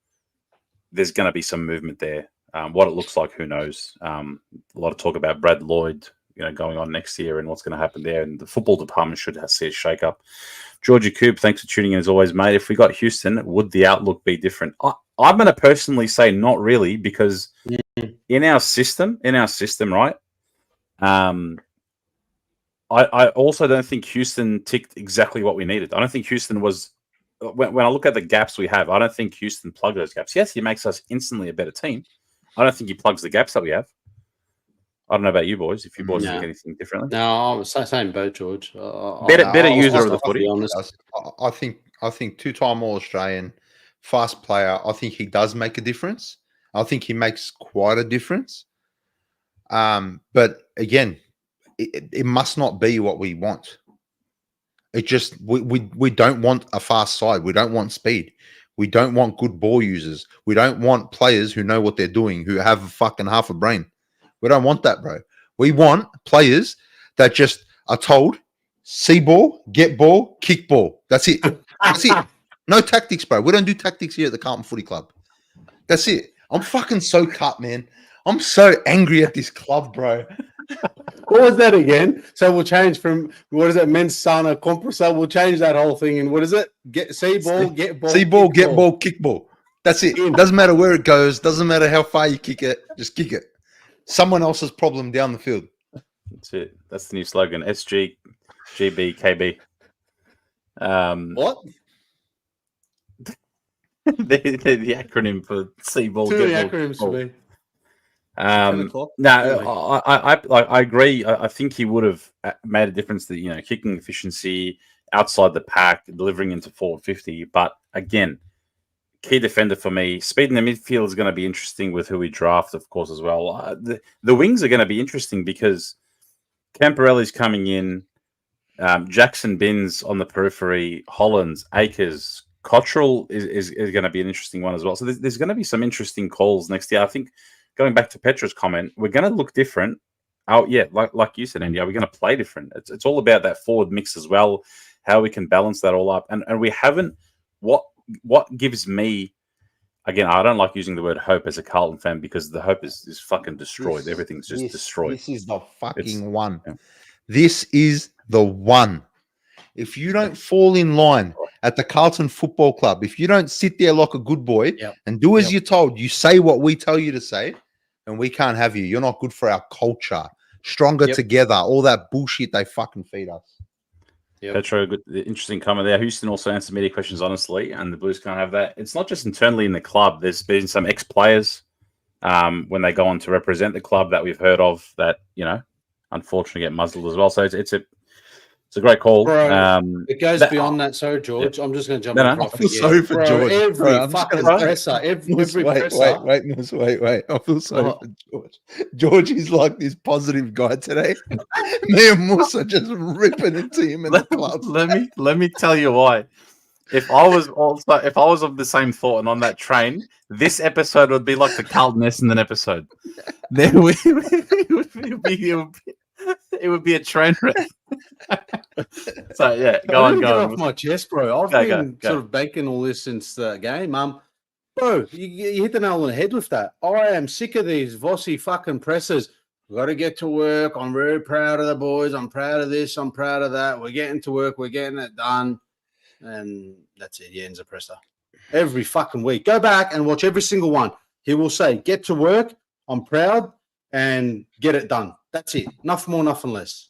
there's going to be some movement there. What it looks like, who knows? A lot of talk about Brad Lloyd, going on next year and what's going to happen there. And the football department should see a shake up. Georgie Coop, thanks for tuning in as always, mate. If we got Houston, would the outlook be different? I'm going to personally say not really, because in our system, right? I also don't think Houston ticked exactly what we needed. I don't think Houston was, when I look at the gaps we have, I don't think Houston plugged those gaps. Yes, he makes us instantly a better team. I don't think he plugs the gaps that we have. I don't know about you boys, if you boys think anything differently. No, same boat, George. Better user of the footy. I think two-time All-Australian, fast player. I think he does make a difference. I think he makes quite a difference. But again, it must not be what we want. It just we don't want a fast side. We don't want speed. We don't want good ball users. We don't want players who know what they're doing, who have fucking half a brain. We don't want that, bro. We want players that just are told, see ball, get ball, kick ball. That's it. That's it. No tactics, bro. We don't do tactics here at the Carlton Footy Club. That's it. I'm fucking so cut, man. I'm so angry at this club, bro. What was that again? So we'll change from, what is it, mens sana compressor? We'll change that whole thing. And what is it? See ball, get ball. See ball, get ball, kick ball. That's it. Doesn't matter where it goes. Doesn't matter how far you kick it. Just kick it. Someone else's problem down the field. That's it. That's the new slogan. SG, GB, KB. What? the acronym for see ball. Too many acronyms for me. No, I agree. I think he would have made a difference to kicking efficiency, outside the pack, delivering into forward 50. But again, key defender for me. Speed in the midfield is going to be interesting with who we draft, of course, as well. The wings are going to be interesting because Camporelli's coming in, Jackson Binns on the periphery, Hollands, Akers, Cottrell is going to be an interesting one as well. So there's going to be some interesting calls next year. I think going back to Petra's comment, we're going to look different. Oh yeah, like you said, Andy, we're going to play different. It's all about that forward mix as well, how we can balance that all up. And we haven't. What gives me, again, I don't like using the word hope as a Carlton fan because the hope is fucking destroyed. Everything's just destroyed. This is the fucking one. Yeah. This is the one. If you don't fall in line at the Carlton Football Club, if you don't sit there like a good boy and do as you're told, you say what we tell you to say, and we can't have you. You're not good for our culture. Stronger together, all that bullshit they fucking feed us. Petro, good, interesting comment there. Houston also answered media questions honestly, and the Blues can't have that. It's not just internally in the club. There's been some ex-players when they go on to represent the club that we've heard of that, unfortunately get muzzled as well. So it's a great call. Bro, it goes beyond that. Sorry, George. I'm just going to jump in. I feel sorry for George. Every fucking presser. Every presser. Wait. I feel sorry for George. George is like this positive guy today. Me and Musa just ripping into him in the club. Let me tell you why. If I was of the same thought and on that train, this episode would be like the Carlton Essendon episode. It would be a train wreck. So yeah, go on. Off my chest, bro. I've been sort of banking all this since the game. Bro, you hit the nail on the head with that. I am sick of these Vossi fucking pressers. We've got to get to work. I'm very proud of the boys. I'm proud of this. I'm proud of that. We're getting to work. We're getting it done. And that's it. He ends a presser. Every fucking week. Go back and watch every single one. He will say, get to work. I'm proud. And get it done. That's it. Nothing more, nothing less.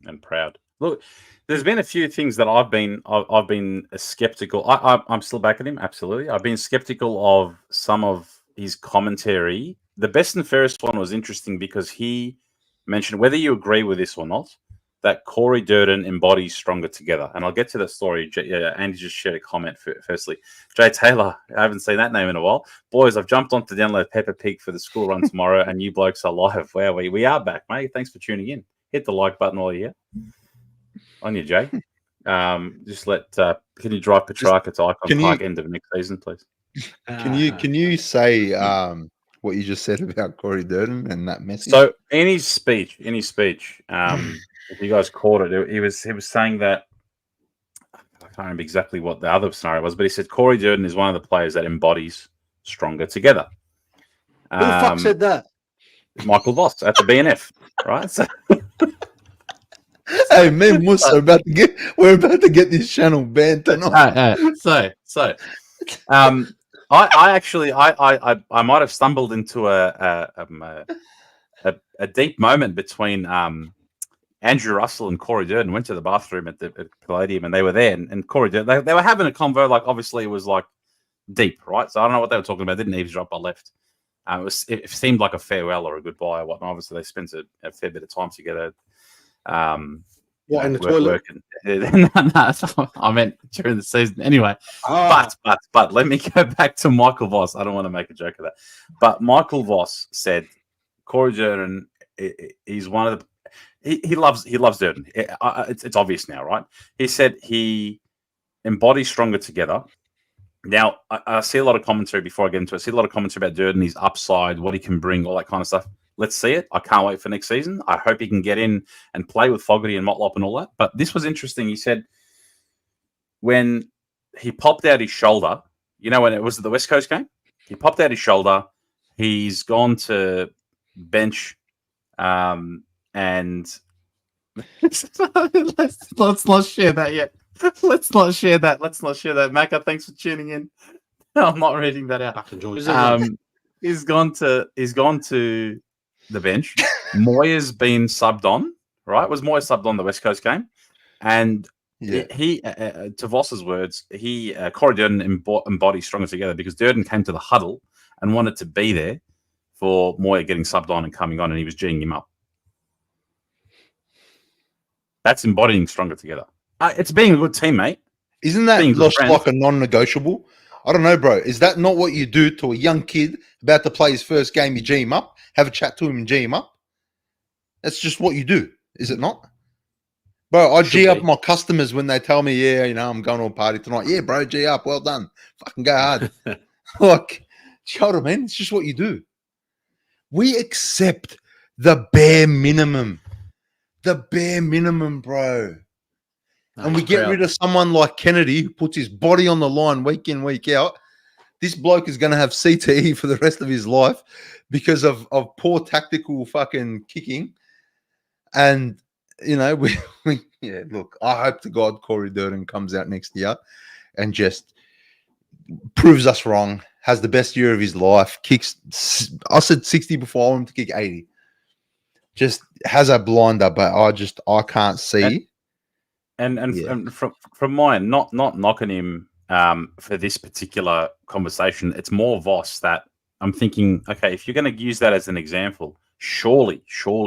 And proud. Look, there's been a few things that I've been skeptical. I'm still back at him. Absolutely. I've been skeptical of some of his commentary. The best and fairest one was interesting because he mentioned, whether you agree with this or not, that Corey Durden embodies stronger together. And I'll get to the story. Andy just shared a comment firstly. Jay Taylor, I haven't seen that name in a while. Boys, I've jumped on to download Peppa Pig for the school run tomorrow, and you blokes are live. Wow, we are back, mate. Thanks for tuning in. Hit the like button while you're here. On you, Jay. Just let can you drive Petrarca to Icon Park end of next season, please? Can you say what you just said about Corey Durden and that message? So in his speech, if you guys caught it, he was saying that I can't remember exactly what the other scenario was, but he said Corey Durden is one of the players that embodies stronger together. Who the fuck said that? Michael Voss at the BNF, right? So, hey man, we're about to get this channel banned tonight. I might have stumbled into a deep moment between Andrew Russell and Corey Durden. Went to the bathroom at Palladium, and they were there, and Corey Durden, they were having a convo. Like, obviously it was like deep, right? So I don't know what they were talking about. Didn't eavesdrop. I left. It seemed like a farewell or a goodbye or whatnot. Obviously they spent a fair bit of time together. What, in the toilet? No, I meant during the season. Anyway, but let me go back to Michael Voss. I don't want to make a joke of that. But Michael Voss said Corey Durden, he's one of the... He loves Durden. It's obvious now, right? He said he embodies stronger together. Now, I see a lot of commentary before I get into it. I see a lot of commentary about Durden, his upside, what he can bring, all that kind of stuff. Let's see it. I can't wait for next season. I hope he can get in and play with Fogarty and Motlop and all that. But this was interesting. He said when he popped out his shoulder, you know, when it was the West Coast game, he popped out his shoulder. He's gone to bench and let's not share that yet. Let's not share that. Macca, thanks for tuning in. No, I'm not reading that out. He's gone to the bench. Moyer's been subbed on, right? Was Moyer subbed on the West Coast game? And he to Voss's words, Corey Durden embodies stronger together because Durden came to the huddle and wanted to be there for Moyer getting subbed on and coming on, and he was G'ing him up. That's embodying stronger together. It's being a good teammate. Isn't that like a non-negotiable? I don't know, bro. Is that not what you do to a young kid about to play his first game? You G him up, have a chat to him and G him up. That's just what you do, is it not? Bro, I G up my customers when they tell me, yeah, you know, I'm going to a party tonight. Yeah, bro, G up. Well done. Fucking go hard. Like, shoulder, man. It's just what you do. We accept the bare minimum. The bare minimum, bro. And we get rid of someone like Kennedy who puts his body on the line week in, week out. This bloke is going to have CTE for the rest of his life because of poor tactical fucking kicking. And, you know, look, I hope to God Corey Durden comes out next year and just proves us wrong, has the best year of his life, kicks, I said 60 before, I want him to kick 80. Just has a blinder, but I can't see. And from mine, not knocking him for this particular conversation, it's more Voss that I'm thinking, okay, if you're going to use that as an example, surely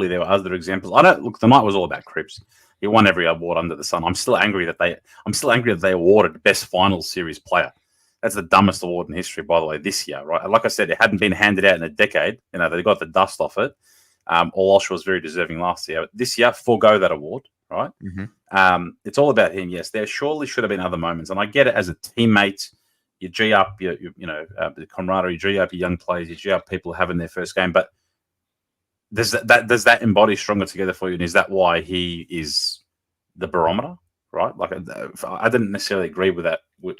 there were other examples. The night was all about Cripps. He won every award under the sun. I'm still angry that they awarded best finals series player. That's the dumbest award in history, by the way, this year, right? Like I said, it hadn't been handed out in a decade. You know, they got the dust off it. Walsh was very deserving last year. This year, forego that award, right? Mm-hmm. It's all about him. Yes, there surely should have been other moments, and I get it as a teammate. You G up, the camaraderie, G up your young players, you G up people having their first game. But does that embody stronger together for you? And is that why he is the barometer, right? Like I didn't necessarily agree with that, with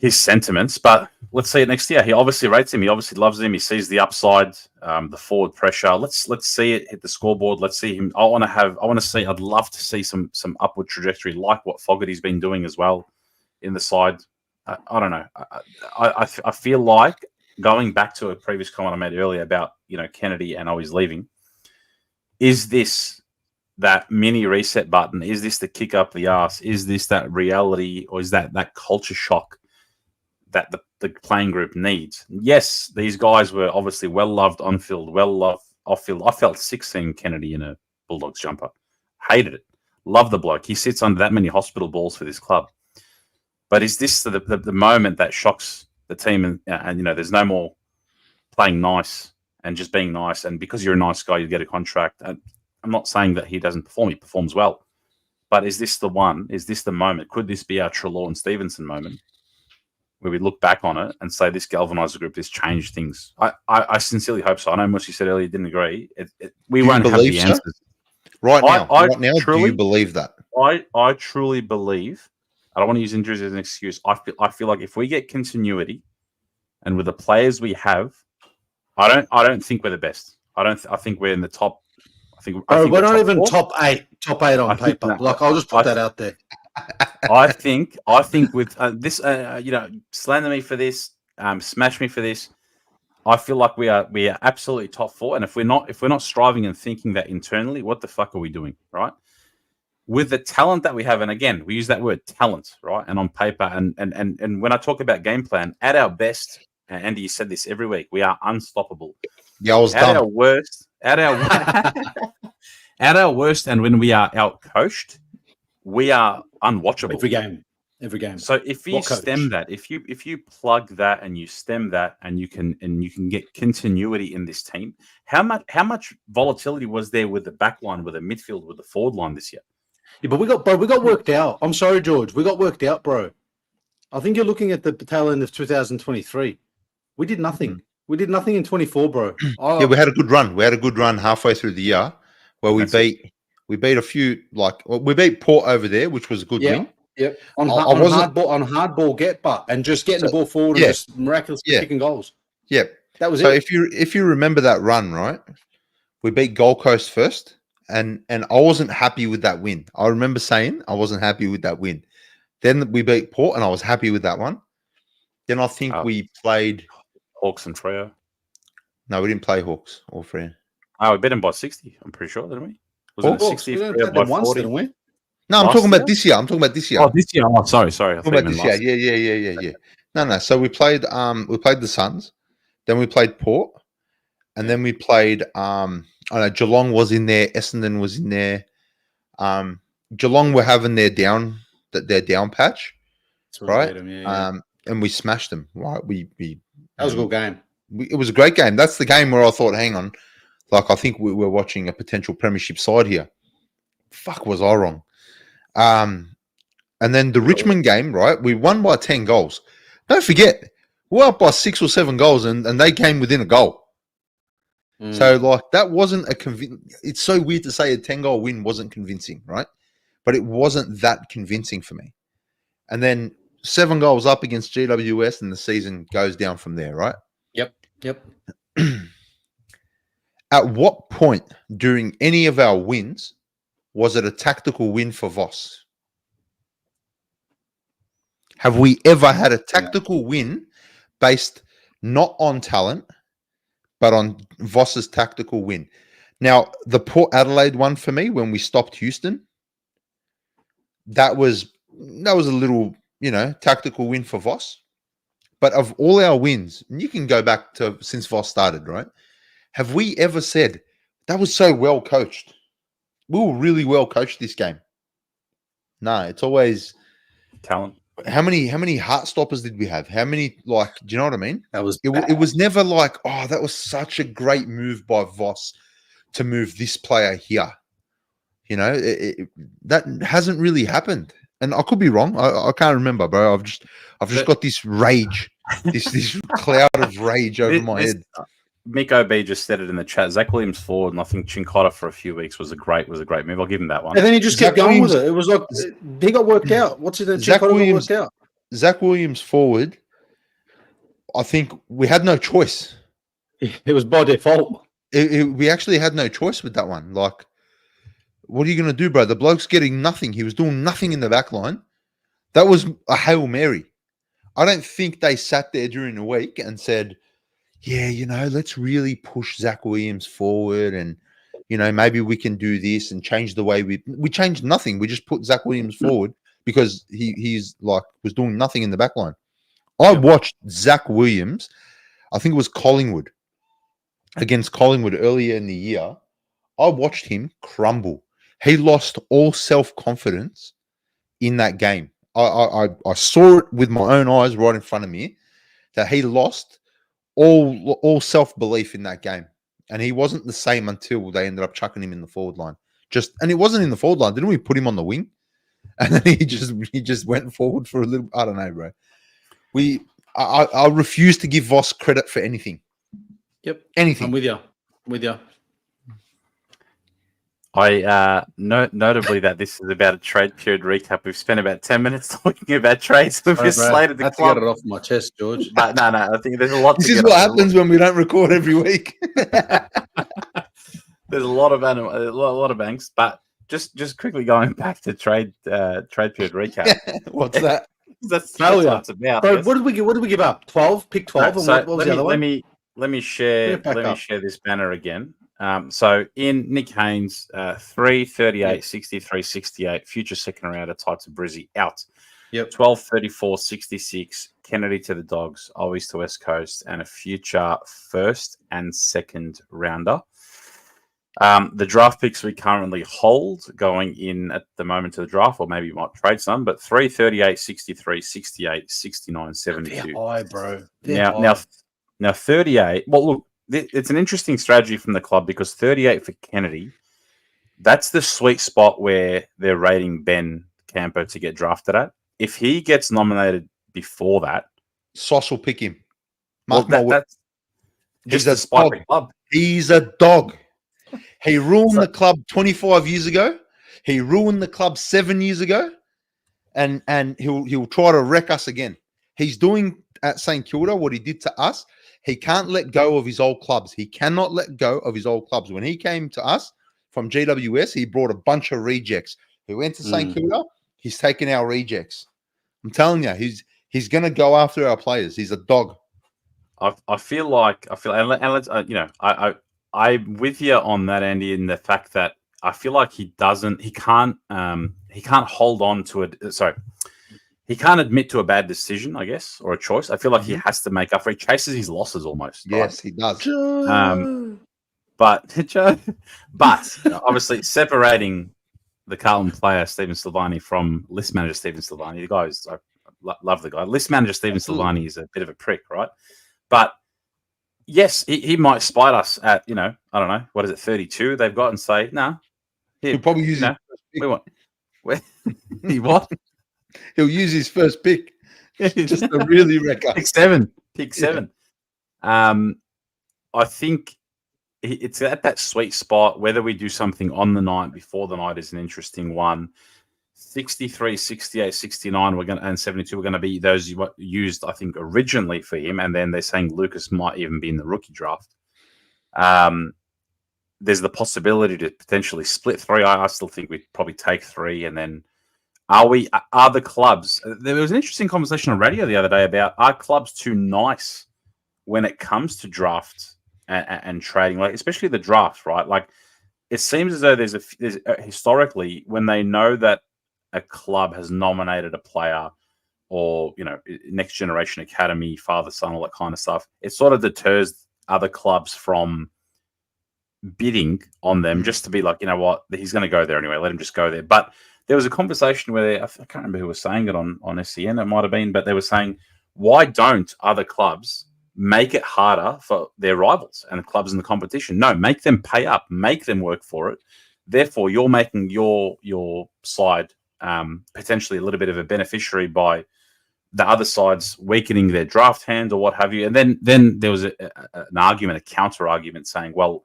his sentiments, but let's see it next year. He obviously rates him. He obviously loves him. He sees the upside, the forward pressure. Let's see it hit the scoreboard. Let's see him. I'd love to see some upward trajectory, like what Fogarty's been doing as well in the side. I don't know. I feel like going back to a previous comment I made earlier about Kennedy and Owies leaving. Is this that mini reset button? Is this the kick up the arse? Is this that reality, or is that culture shock that the playing group needs? Yes, these guys were obviously well-loved on field, well-loved off field. I felt sick seeing Kennedy in a Bulldogs jumper. Hated it. Love the bloke. He sits under that many hospital balls for this club. But is this the moment that shocks the team? And there's no more playing nice and just being nice. And because you're a nice guy, you get a contract. And I'm not saying that he doesn't perform. He performs well. But is this the one? Is this the moment? Could this be our Treloar and Stevenson moment where we look back on it and say this galvanised the group, this changed things? I sincerely hope so. I know Mushy said earlier he didn't agree. We won't have the answers. Right now, do you believe that? I truly believe. I don't want to use injuries as an excuse. I feel like if we get continuity, and with the players we have, I don't think we're the best. I think we're in the top. We're not even top eight on paper. I'll just put that out there. I think with this, slander me for this, smash me for this. I feel like we are absolutely top 4, and if we're not striving and thinking that internally, what the fuck are we doing, right? With the talent that we have, and again, we use that word talent, right? And on paper, and when I talk about game plan, at our best, and Andy, you said this every week, we are unstoppable. Yeah, I was at our worst, at our worst, and when we are out coached, we are unwatchable every game. So if you stem that, if you plug that and you stem that, and you can get continuity in this team, how much volatility was there with the back line, with the midfield, with the forward line this year? Yeah, but we got worked out. I'm sorry, George. We got worked out, bro. I think you're looking at the tail end of 2023. We did nothing. Mm-hmm. We did nothing in 24, bro. Yeah, we had a good run. We had a good run halfway through the year where we beat a few, we beat Port over there, which was a good win. Yep. On hardball get butt and just getting the ball forward and just miraculously kicking goals. Yep. That was it. So if you remember that run, right? We beat Gold Coast first. And I wasn't happy with that win. I remember saying I wasn't happy with that win. Then we beat Port, and I was happy with that one. Then I think we played Hawks and Freo. No, we didn't play Hawks or Freo. Oh, we beat them by 60. I'm pretty sure, didn't we? Was it 60 by 40? Didn't we? No, I'm talking about this year. I'm talking about this year. Oh, this year. Oh, sorry. I'm talking about this year. Yeah. No. So we played the Suns, then we played Port, and then we played Geelong was in there, Essendon was in there. Geelong were having their down patch, right? And we smashed them. Right, that was a good game. It was a great game. That's the game where I thought, hang on, I think we were watching a potential premiership side here. Fuck, was I wrong? And then the Richmond game, right? We won by 10 goals. Don't forget, we're up by 6 or 7 goals, and they came within a goal. So, that wasn't it's so weird to say a 10-goal win wasn't convincing, right? But it wasn't that convincing for me. And then 7 goals up against GWS, and the season goes down from there, right? Yep. At what point during any of our wins was it a tactical win for Voss? Have we ever had a tactical win based not on talent, but on Voss's tactical win? Now, the Port Adelaide one for me, when we stopped Houston, that was a little, tactical win for Voss. But of all our wins, and you can go back to since Voss started, right? Have we ever said that was so well coached? We were really well coached this game. No, it's always talent. How many heart stoppers did we have? How many, do you know what I mean? That was it was never like, oh, that was such a great move by Voss to move this player here. That hasn't really happened. And I could be wrong. I can't remember, bro. I've just got this rage, this cloud of rage over my head. Mick OB just said it in the chat. Zach Williams forward, and I think Chincotta for a few weeks was a great move. I'll give him that one. And then he just kept going with it. It was like he got worked out. What's his name? Zach Williams got worked out. Zach Williams forward. I think we had no choice. It was by default. We actually had no choice with that one. What are you going to do, bro? The bloke's getting nothing. He was doing nothing in the back line. That was a Hail Mary. I don't think they sat there during the week and said, yeah, let's really push Zach Williams forward and, maybe we can do this and change the way we changed nothing. We just put Zach Williams forward because he's was doing nothing in the back line. I watched Zach Williams, I think it was Collingwood, against Collingwood earlier in the year. I watched him crumble. He lost all self-confidence in that game. I saw it with my own eyes right in front of me that he lost all self-belief in that game. And he wasn't the same until they ended up chucking him in the forward line. And it wasn't in the forward line. Didn't we put him on the wing? And then he just went forward for a little. I don't know, bro. I refuse to give Voss credit for anything. Yep, anything. I'm with you. I notably that this is about a trade period recap. We've spent about 10 minutes talking about trades. We've just slated the club. To get it off my chest, George. But no, I think there's a lot. This is what happens when we don't record every week. There's a lot of banks, but just quickly going back to trade period recap. What's that? That's what it's about. Bro, what did we give up? 12? Pick 12. No, and so what was the other one? Let me share this banner again. So in Nick Haynes, 3, 38, 63, 68, future second rounder types of Brizzy out. Yep. 12, 34, 66, Kennedy to the Dogs, Owies to West Coast, and a future first and second rounder. The draft picks we currently hold going in at the moment of the draft, or maybe you might trade some, but 3, 38, 63, 68, 69, 72. They're high, bro. Now 38. Well, look, it's an interesting strategy from the club because 38 for Kennedy, that's the sweet spot where they're rating Ben Campo to get drafted at. If he gets nominated before that, Sauce will pick him. That's he's a dog. He's a dog. He ruined the club 25 years ago. He ruined the club 7 years ago, and he'll try to wreck us again. He's doing at St Kilda what he did to us. He can't let go of his old clubs. He cannot let go of his old clubs. When he came to us from GWS, he brought a bunch of rejects. He went to St Kilda. He's taken our rejects. I'm telling you, he's going to go after our players. He's a dog. I'm with you on that, Andy, in the fact that I feel like he can't hold on to it. Sorry. He can't admit to a bad decision, I guess, or a choice. I feel like he has to make up for it. He chases his losses almost. Yes, right? he does. But obviously separating the Carlton player, Stephen Silvani, from list manager Stephen Silvani, the guy I love the guy. List manager Stephen Silvani is a bit of a prick, right? But yes, he might spite us at, I don't know, what is it, 32 they've got, and say, no. He'll probably use he what? He'll use his first pick just to really wreck us. Pick seven. I think it's at that sweet spot. Whether we do something on the night, before the night is an interesting one. 63, 68, 69, and 72 we're going to be those used, I think, originally for him. And then they're saying Lucas might even be in the rookie draft. There's the possibility to potentially split 3. I still think we'd probably take 3, and then are the clubs? There was an interesting conversation on radio the other day about, are clubs too nice when it comes to draft and trading, like especially the draft, right? Like it seems as though there's historically, when they know that a club has nominated a player, or next generation academy, father son, all that kind of stuff, it sort of deters other clubs from bidding on them, just to be like, he's going to go there anyway, let him just go there. But there was a conversation where I can't remember who was saying it on SCN, it might have been, but they were saying, why don't other clubs make it harder for their rivals and the clubs in the competition? No, make them pay up, make them work for it. Therefore, you're making your side potentially a little bit of a beneficiary by the other sides weakening their draft hand or what have you. And then there was an argument, a counter argument saying, well,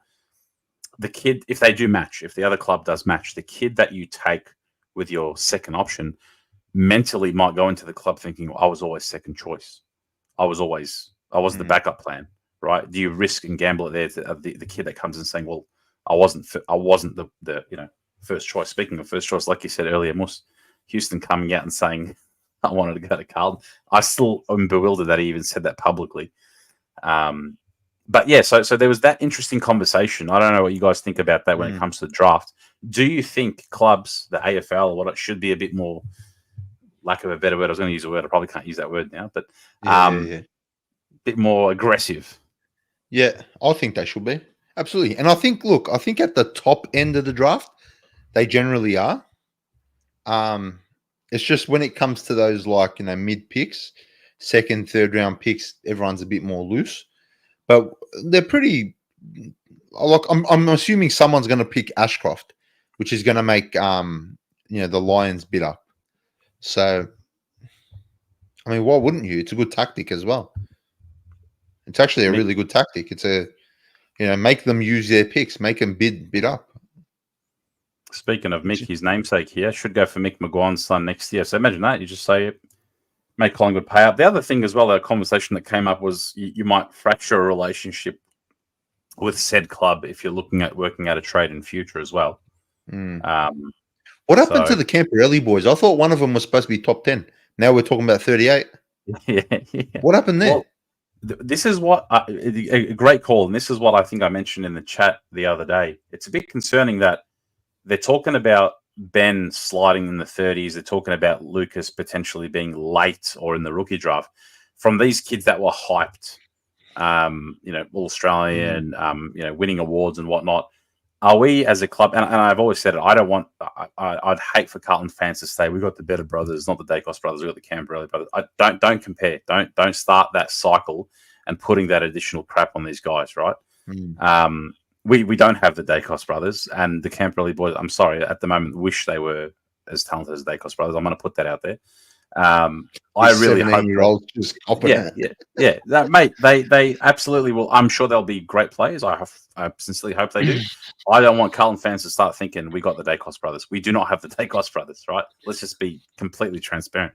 the kid, if they do match, if the other club does match, the kid that you take with your second option mentally might go into the club thinking, well, I was always second choice. I was the backup plan, right? Do you risk and gamble it there? The kid that comes in saying, well, I wasn't the first choice. Speaking of first choice, like you said earlier, Houston coming out and saying, I wanted to go to Carlton. I still am bewildered that he even said that publicly. But yeah, so there was that interesting conversation. I don't know what you guys think about that when it comes to the draft. Do you think clubs, the AFL, or what it should be a bit more, lack of a better word, I was going to use a word, I probably can't use that word now, but a bit more aggressive? Yeah, I think they should be. Absolutely. And I think at the top end of the draft, they generally are. It's just when it comes to those mid picks, second, third round picks, everyone's a bit more loose. But they're pretty. I'm assuming someone's going to pick Ashcroft, which is going to make the Lions bid up. So, I mean, why wouldn't you? It's a good tactic as well. It's actually a really good tactic. It's make them use their picks, make them bid up. Speaking of Mick, his namesake here should go for Mick Maguire's son next year. So imagine that. You just say, make Collingwood pay up. The other thing as well, a conversation that came up was you might fracture a relationship with said club if you're looking at working out a trade in future as well. What happened to the Camporelli boys? I thought one of them was supposed to be top 10. Now we're talking about 38. Yeah. What happened there? Well, this is what a great call, and this is what I think I mentioned in the chat the other day. It's a bit concerning that they're talking about Ben sliding in the 30s. They're talking about Lucas potentially being late or in the rookie draft from these kids that were hyped, all Australian, winning awards and whatnot. Are we as a club, and I've always said it, I'd hate for Carlton fans to say, we've got the better brothers, not the Dacos brothers, we've got the Camporelli brothers. Don't compare. Don't start that cycle and putting that additional crap on these guys, right? We don't have the Dacos brothers, and the Camporelli boys, I'm sorry, at the moment, wish they were as talented as the Dacos brothers. I'm going to put that out there. I really hope -year-old just that mate. They absolutely will. I'm sure they'll be great players. I sincerely hope they do. I don't want Carlton fans to start thinking we got the Dacos brothers. We do not have the Dacos brothers, right? Let's just be completely transparent.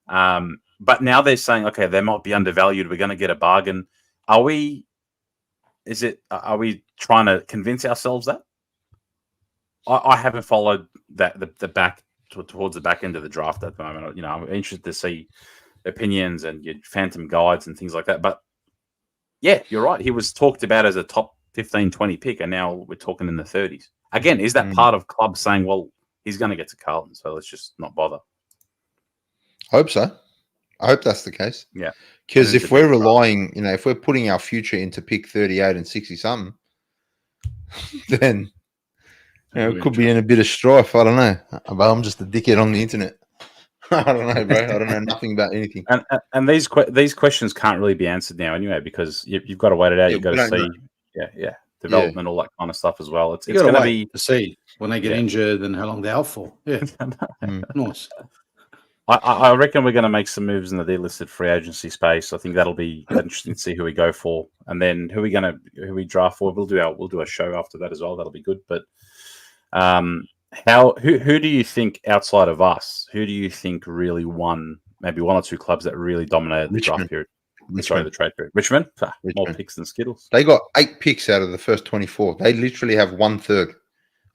But now they're saying, okay, they might be undervalued. We're going to get a bargain. Are we trying to convince ourselves that? I haven't followed the back towards the back end of the draft at the moment. I'm interested to see opinions and your phantom guides and things like that. But yeah, you're right. He was talked about as a top 15, 20 pick, and now we're talking in the 30s. Again, is that part of clubs saying, well, he's going to get to Carlton, so let's just not bother? I hope so. I hope that's the case. Yeah. Because if we're relying, if we're putting our future into pick 38 and 60 something, then it could be in a bit of strife. I don't know. But I'm just a dickhead on the internet. I don't know, bro. I don't know nothing about anything. And these questions can't really be answered now anyway, because you've got to wait it out. You've got to see, development, all that kind of stuff as well. It's going to be to see when they get injured and how long they're out for. Yeah, nice. I reckon we're going to make some moves in the delisted free agency space. I think that'll be interesting to see who we go for, and then who we draft for. We'll do a show after that as well. That'll be good. But who do you think outside of us? Who do you think really won? Maybe one or two clubs that really dominated the draft period. Sorry, the trade period. Richmond? More picks than Skittles. They got 8 picks out of the first 24. They literally have 1/3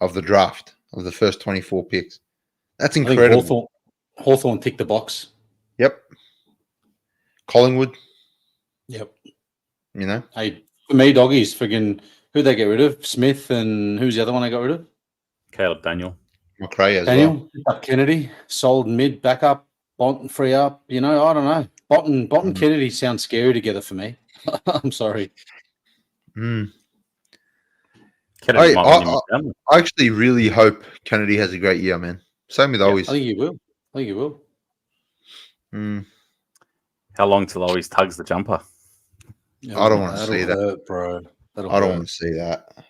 of the draft of the first 24 picks. That's incredible. Hawthorn ticked the box. Yep. Collingwood. Yep. Hey, for me, doggies, friggin' who'd they get rid of? Smith, and who's the other one they got rid of? Caleb Daniel. McRae as Daniel, well. Kennedy, sold mid, back up, Bonton free up. I don't know. Bonton Kennedy sounds scary together for me. I'm sorry. I actually really hope Kennedy has a great year, man. Same with Owies. I think he will. How long till Owies tugs the jumper? I don't want to see that, bro. I don't want to see that.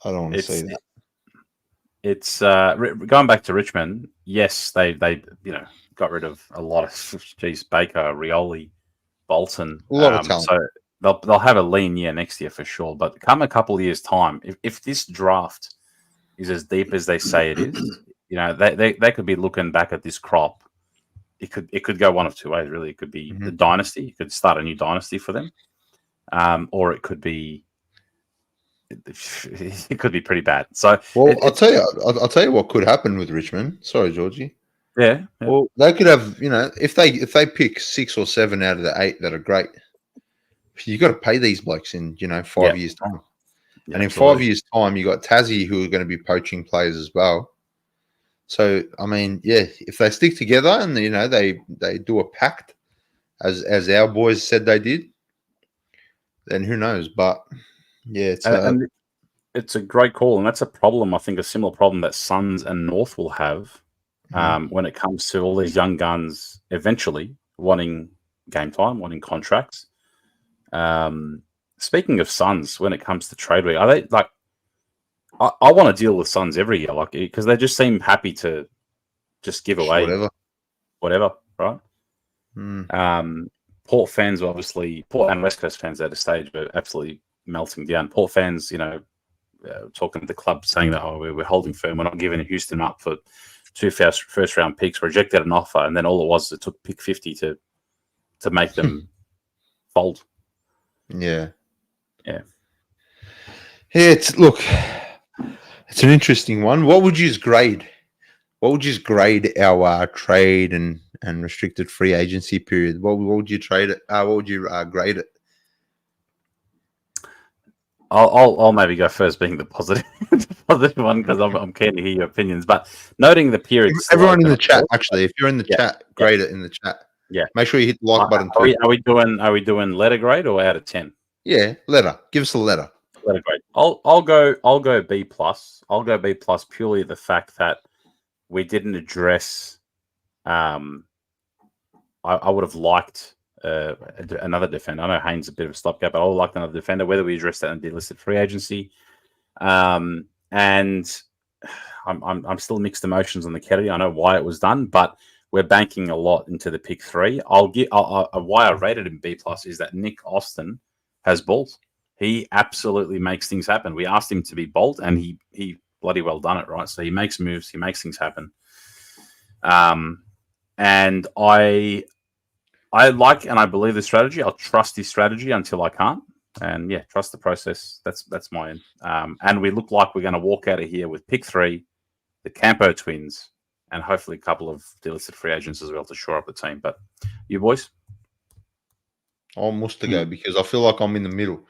I don't want to see that. It's going back to Richmond. Yes, they got rid of a lot of Baker, Rioli, Bolton. A lot of talent. So they'll have a lean year next year for sure. But come a couple of years' time, if this draft is as deep as they say it is, they could be looking back at this crop. It could go one of two ways, really. It could be the dynasty. You could start a new dynasty for them, or it could be pretty bad. So, I'll tell you what could happen with Richmond. Sorry, Georgie. Yeah. Well, they could have, if they pick 6 or 7 out of the 8 that are great, you got to pay these blokes in 5 years' time. Yeah, and in absolutely. 5 years' time, you got Tassie who are going to be poaching players as well. So, I mean, if they stick together and they do a pact, as our boys said they did, then who knows? But Yeah, it's and it's a great call, and that's a problem. I think a similar problem that Suns and North will have when it comes to all these young guns eventually wanting game time, wanting contracts. Speaking of Suns, when it comes to trade week, are they like? I want to deal with Suns every year, like because they just seem happy to just give away whatever, right? Port fans, obviously, Port and West Coast fans at a stage are absolutely melting down. Port fans, talking to the club saying that we're holding firm, we're not giving Houston up for 2 first round picks, rejected an offer, and then all it was, it took pick 50 to make them fold. Yeah. It's an interesting one. What would you grade? What would you grade our trade and restricted free agency period? What would you trade it? What would you grade it? I'll maybe go first, being the positive one, because I'm keen to hear your opinions. But noting the period, everyone in the chat, actually, if you're in the chat, grade it in the chat. Yeah, make sure you hit the like button. Are we doing letter grade or out of 10? Yeah, letter. Give us a letter. Letter grade. I'll go B plus. I'll go B plus purely the fact that we didn't address. I would have liked another defender. I know Haynes is a bit of a stopgap, but I would like another defender. Whether we address that in delisted free agency, and I'm still mixed emotions on the Kennedy. I know why it was done, but we're banking a lot into the pick 3. Why I rated him B plus is that Nick Austin has balls. He absolutely makes things happen. We asked him to be bold, and he bloody well done it, right? So he makes moves, he makes things happen. And I like and I believe the strategy. I'll trust his strategy until I can't. And yeah, trust the process. That's my end. And we look like we're going to walk out of here with pick 3, the Campo twins, and hopefully a couple of delisted free agents as well to shore up the team. But you boys? I must go because I feel like I'm in the middle.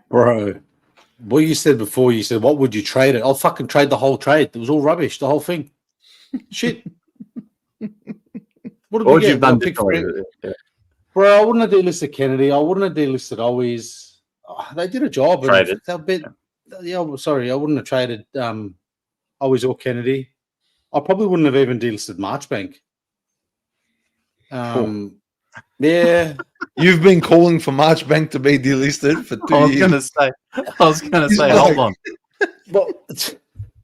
Bro, what you said before, you said, what would you trade it? I'll fucking trade the whole trade. It was all rubbish, the whole thing. Shit. What did we get? Done yeah. Bro, I wouldn't have delisted Kennedy. I wouldn't have delisted Owies. Oh, they did a job. Traded. Sorry, I wouldn't have traded Owies or Kennedy. I probably wouldn't have even delisted Marchbank. Yeah. You've been calling for Marchbank to be delisted for 2 years. I was gonna say, hold on. Well,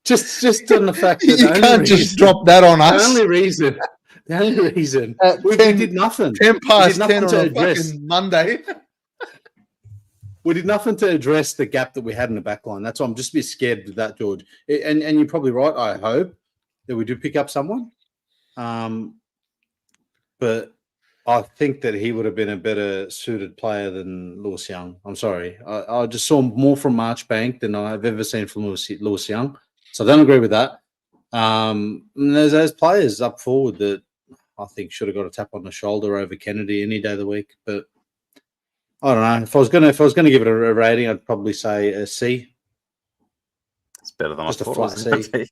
just on the fact that you can't just drop that on us. The only reason we did nothing. 10 past 10 on a fucking Monday. We did nothing to address the gap that we had in the back line. That's why I'm just a bit scared of that, George. And you're probably right. I hope that we do pick up someone. But I think that he would have been a better suited player than Lewis Young. I'm sorry. I just saw more from Marchbank than I've ever seen from Lewis Young. So I don't agree with that. And there's those players up forward that I think should have got a tap on the shoulder over Kennedy any day of the week. But I don't know. If I was gonna give it a rating, I'd probably say a C. It's better than just I thought. A flat C.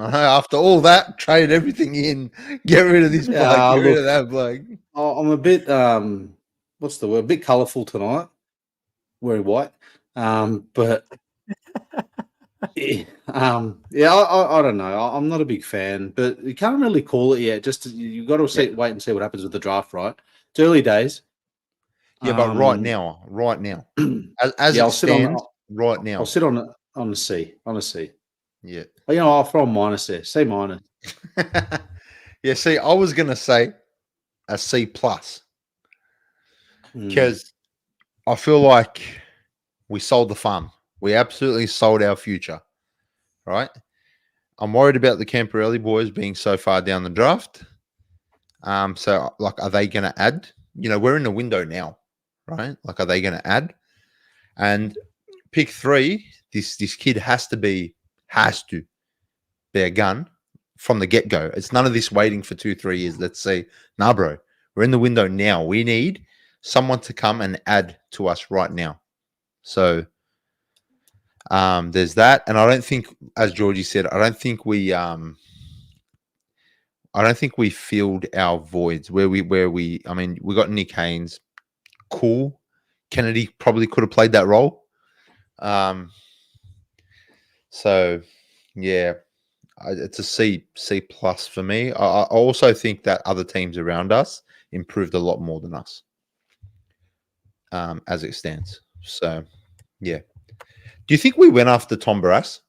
After all that, trade everything in, get rid of this bloke, get rid of that bloke. I'm a bit what's the word? A bit colourful tonight. Wearing white. But I don't know. I'm not a big fan, but you can't really call it yet. Just you've got to wait and see what happens with the draft, right? It's early days. Yeah, but right now, as it stands, right now, I'll sit on a C. On a C. Yeah. But, I'll throw a minus there. C minus. Yeah. See, I was gonna say a C plus because I feel like we sold the farm. We absolutely sold our future, right? I'm worried about the Camporelli boys being so far down the draft. So, like, are they going to add? We're in the window now, right? Like, are they going to add? And pick 3, this kid has to be a gun from the get-go. It's none of this waiting for 2-3 years. Let's say, nah, bro, we're in the window now. We need someone to come and add to us right now. So, there's that, and I don't think, as Georgie said, I don't think we filled our voids where we. I mean, we got Nick Haynes, cool. Kennedy probably could have played that role. So yeah, it's a C plus for me. I also think that other teams around us improved a lot more than us, as it stands. So yeah, do you think we went after Tom Barras?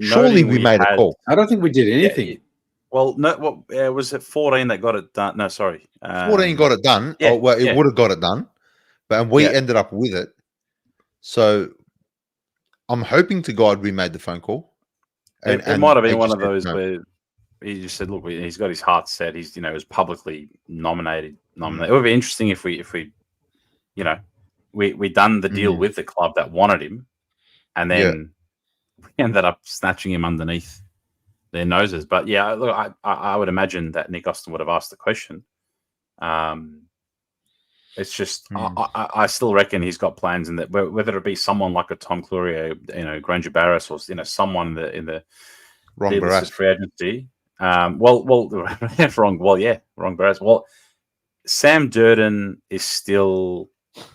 Surely we made a call. I don't think we did anything. Yeah, well, no. Was it 14 that got it done? No, sorry. 14 got it done. Yeah, it would have got it done, but we ended up with it. So I'm hoping to God we made the phone call. And it might have been one of those where he just said, "Look, he's got his heart set. He's was publicly nominated. It would be interesting if we we done the deal with the club that wanted him, and then we ended up snatching him underneath their noses." But yeah, look, I would imagine that Nick Austin would have asked the question. It's just I still reckon he's got plans, in that whether it be someone like a Tom Clurier, Granger Barras, or someone in the wrong Barras free agency. Wrong Barras. Well, Sam Durden is still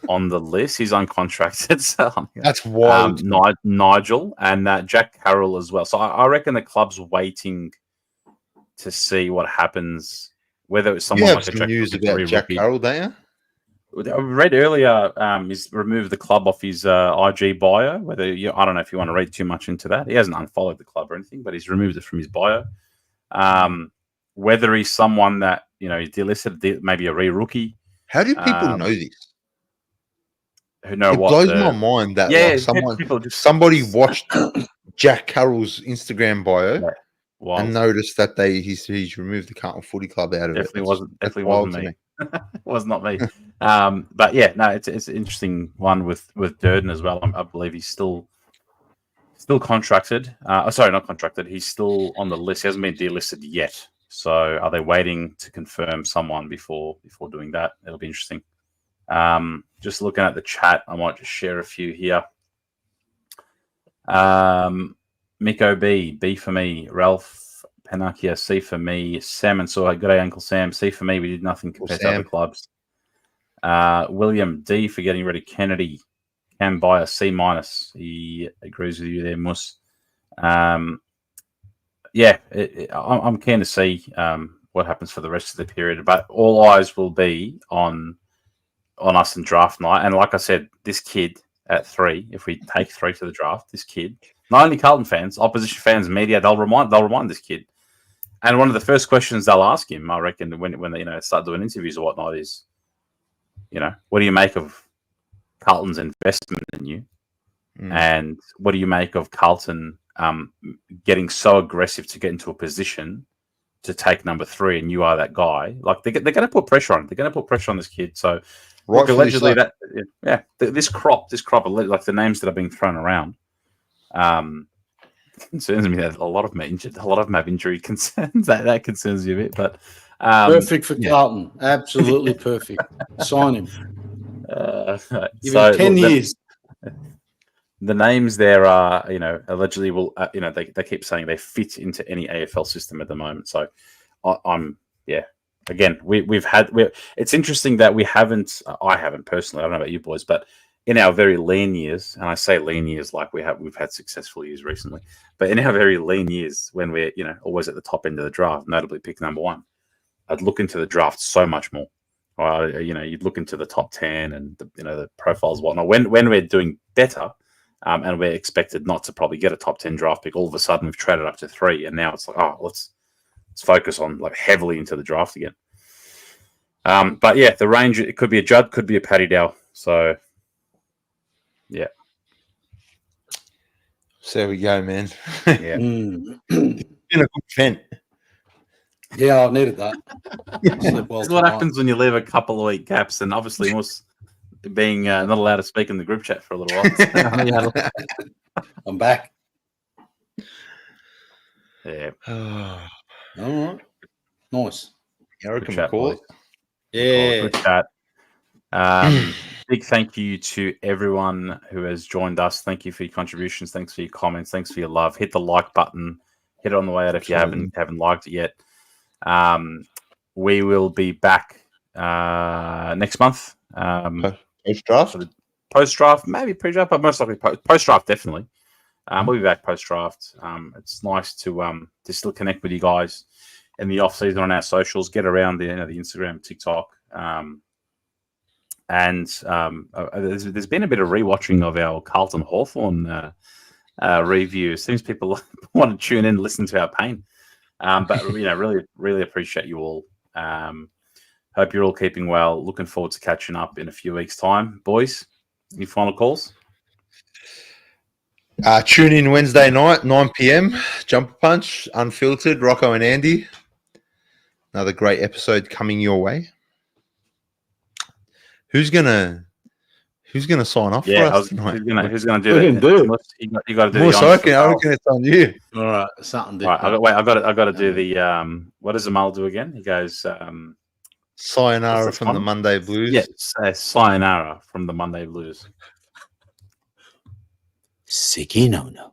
on the list. He's uncontracted. So that's wild. Nigel and Jack Carroll as well. So I reckon the club's waiting to see what happens. Whether it's someone like a news about Jack Carroll, don't you? I read earlier he's removed the club off his IG bio. I don't know if you want to read too much into that. He hasn't unfollowed the club or anything, but he's removed it from his bio. Whether he's someone that he's delisted, maybe a rookie. How do people know this? Who know it blows my mind that somebody watched Jack Carroll's Instagram bio and noticed that he's removed the Carlton Footy Club out of it. Definitely wasn't me. It was not me. But yeah, no, it's an interesting one with Durden as well. I believe he's still contracted. Sorry, not contracted. He's still on the list. He hasn't been delisted yet. So are they waiting to confirm someone before doing that? It'll be interesting. Just looking at the chat, I might just share a few here. Miko B for me. Ralph Panakia, C for me. Sam and Soy, good day, Uncle Sam. C for me. We did nothing compared to other clubs. William D for getting rid of Kennedy. Can buy a C-. He agrees with you there, Mus. I'm keen to see what happens for the rest of the period, but all eyes will be on us in draft night. And like I said, this kid at 3, if we take 3 to the draft, this kid, not only Carlton fans, opposition fans, media, they'll remind this kid. And one of the first questions they'll ask him, I reckon, when they start doing interviews or whatnot, is, what do you make of Carlton's investment in you? And what do you make of Carlton getting so aggressive to get into a position to take number 3, and you are that guy? Like, they're going to put pressure on. They're going to put pressure on this kid. So, allegedly, this crop, like the names that are being thrown around, concerns me that a lot of them are injured. A lot of them have injury concerns. That concerns me a bit. But perfect for Carlton. Absolutely perfect. Sign him. Give him 10 years. The names there are, allegedly will, they keep saying they fit into any AFL system at the moment. So again, it's interesting that I haven't personally, I don't know about you boys, but in our very lean years, and I say lean years like we've had successful years recently, but in our very lean years when we're, always at the top end of the draft, notably pick number 1, I'd look into the draft so much more. You'd look into the top 10 and the profiles, whatnot. When we're doing better, and we're expected not to probably get a top 10 draft pick, all of a sudden we've traded up to 3, and now it's like, let's focus on heavily into the draft again. But yeah, the range, it could be a Judd, could be a Paddy Dow. So yeah. So there we go, man. Yeah. Been a good vent. Yeah, I needed that. This is what happens when you leave a couple of week gaps, and obviously Mus being not allowed to speak in the group chat for a little while. I'm back. Yeah. All right. Nice. I reckon we call it. Yeah. Good chat. Big thank you to everyone who has joined us. Thank you for your contributions. Thanks for your comments. Thanks for your love. Hit the like button. Hit it on the way out if you haven't liked it yet. We will be back next month. Post-draft? Post-draft, maybe pre-draft, but most likely post-draft, definitely. We'll be back post-draft. It's nice to still connect with you guys in the off-season on our socials, get around the Instagram, TikTok. There's been a bit of rewatching of our Carlton Hawthorn review. It seems people want to tune in and listen to our pain. But really, really appreciate you all. Hope you're all keeping well. Looking forward to catching up in a few weeks' time. Boys, any final calls? Tune in Wednesday night, 9 p.m. Jumper Punch, Unfiltered, Rocco and Andy. Another great episode coming your way. Who's gonna sign off for us tonight? Who's gonna do it? You got to do more so. I reckon it's on you. All right, something different. Right, I got to do the. What does Amal do again? He goes. Sayonara from the Monday Blues. Yes, sayonara from the Monday Blues. Sikino no.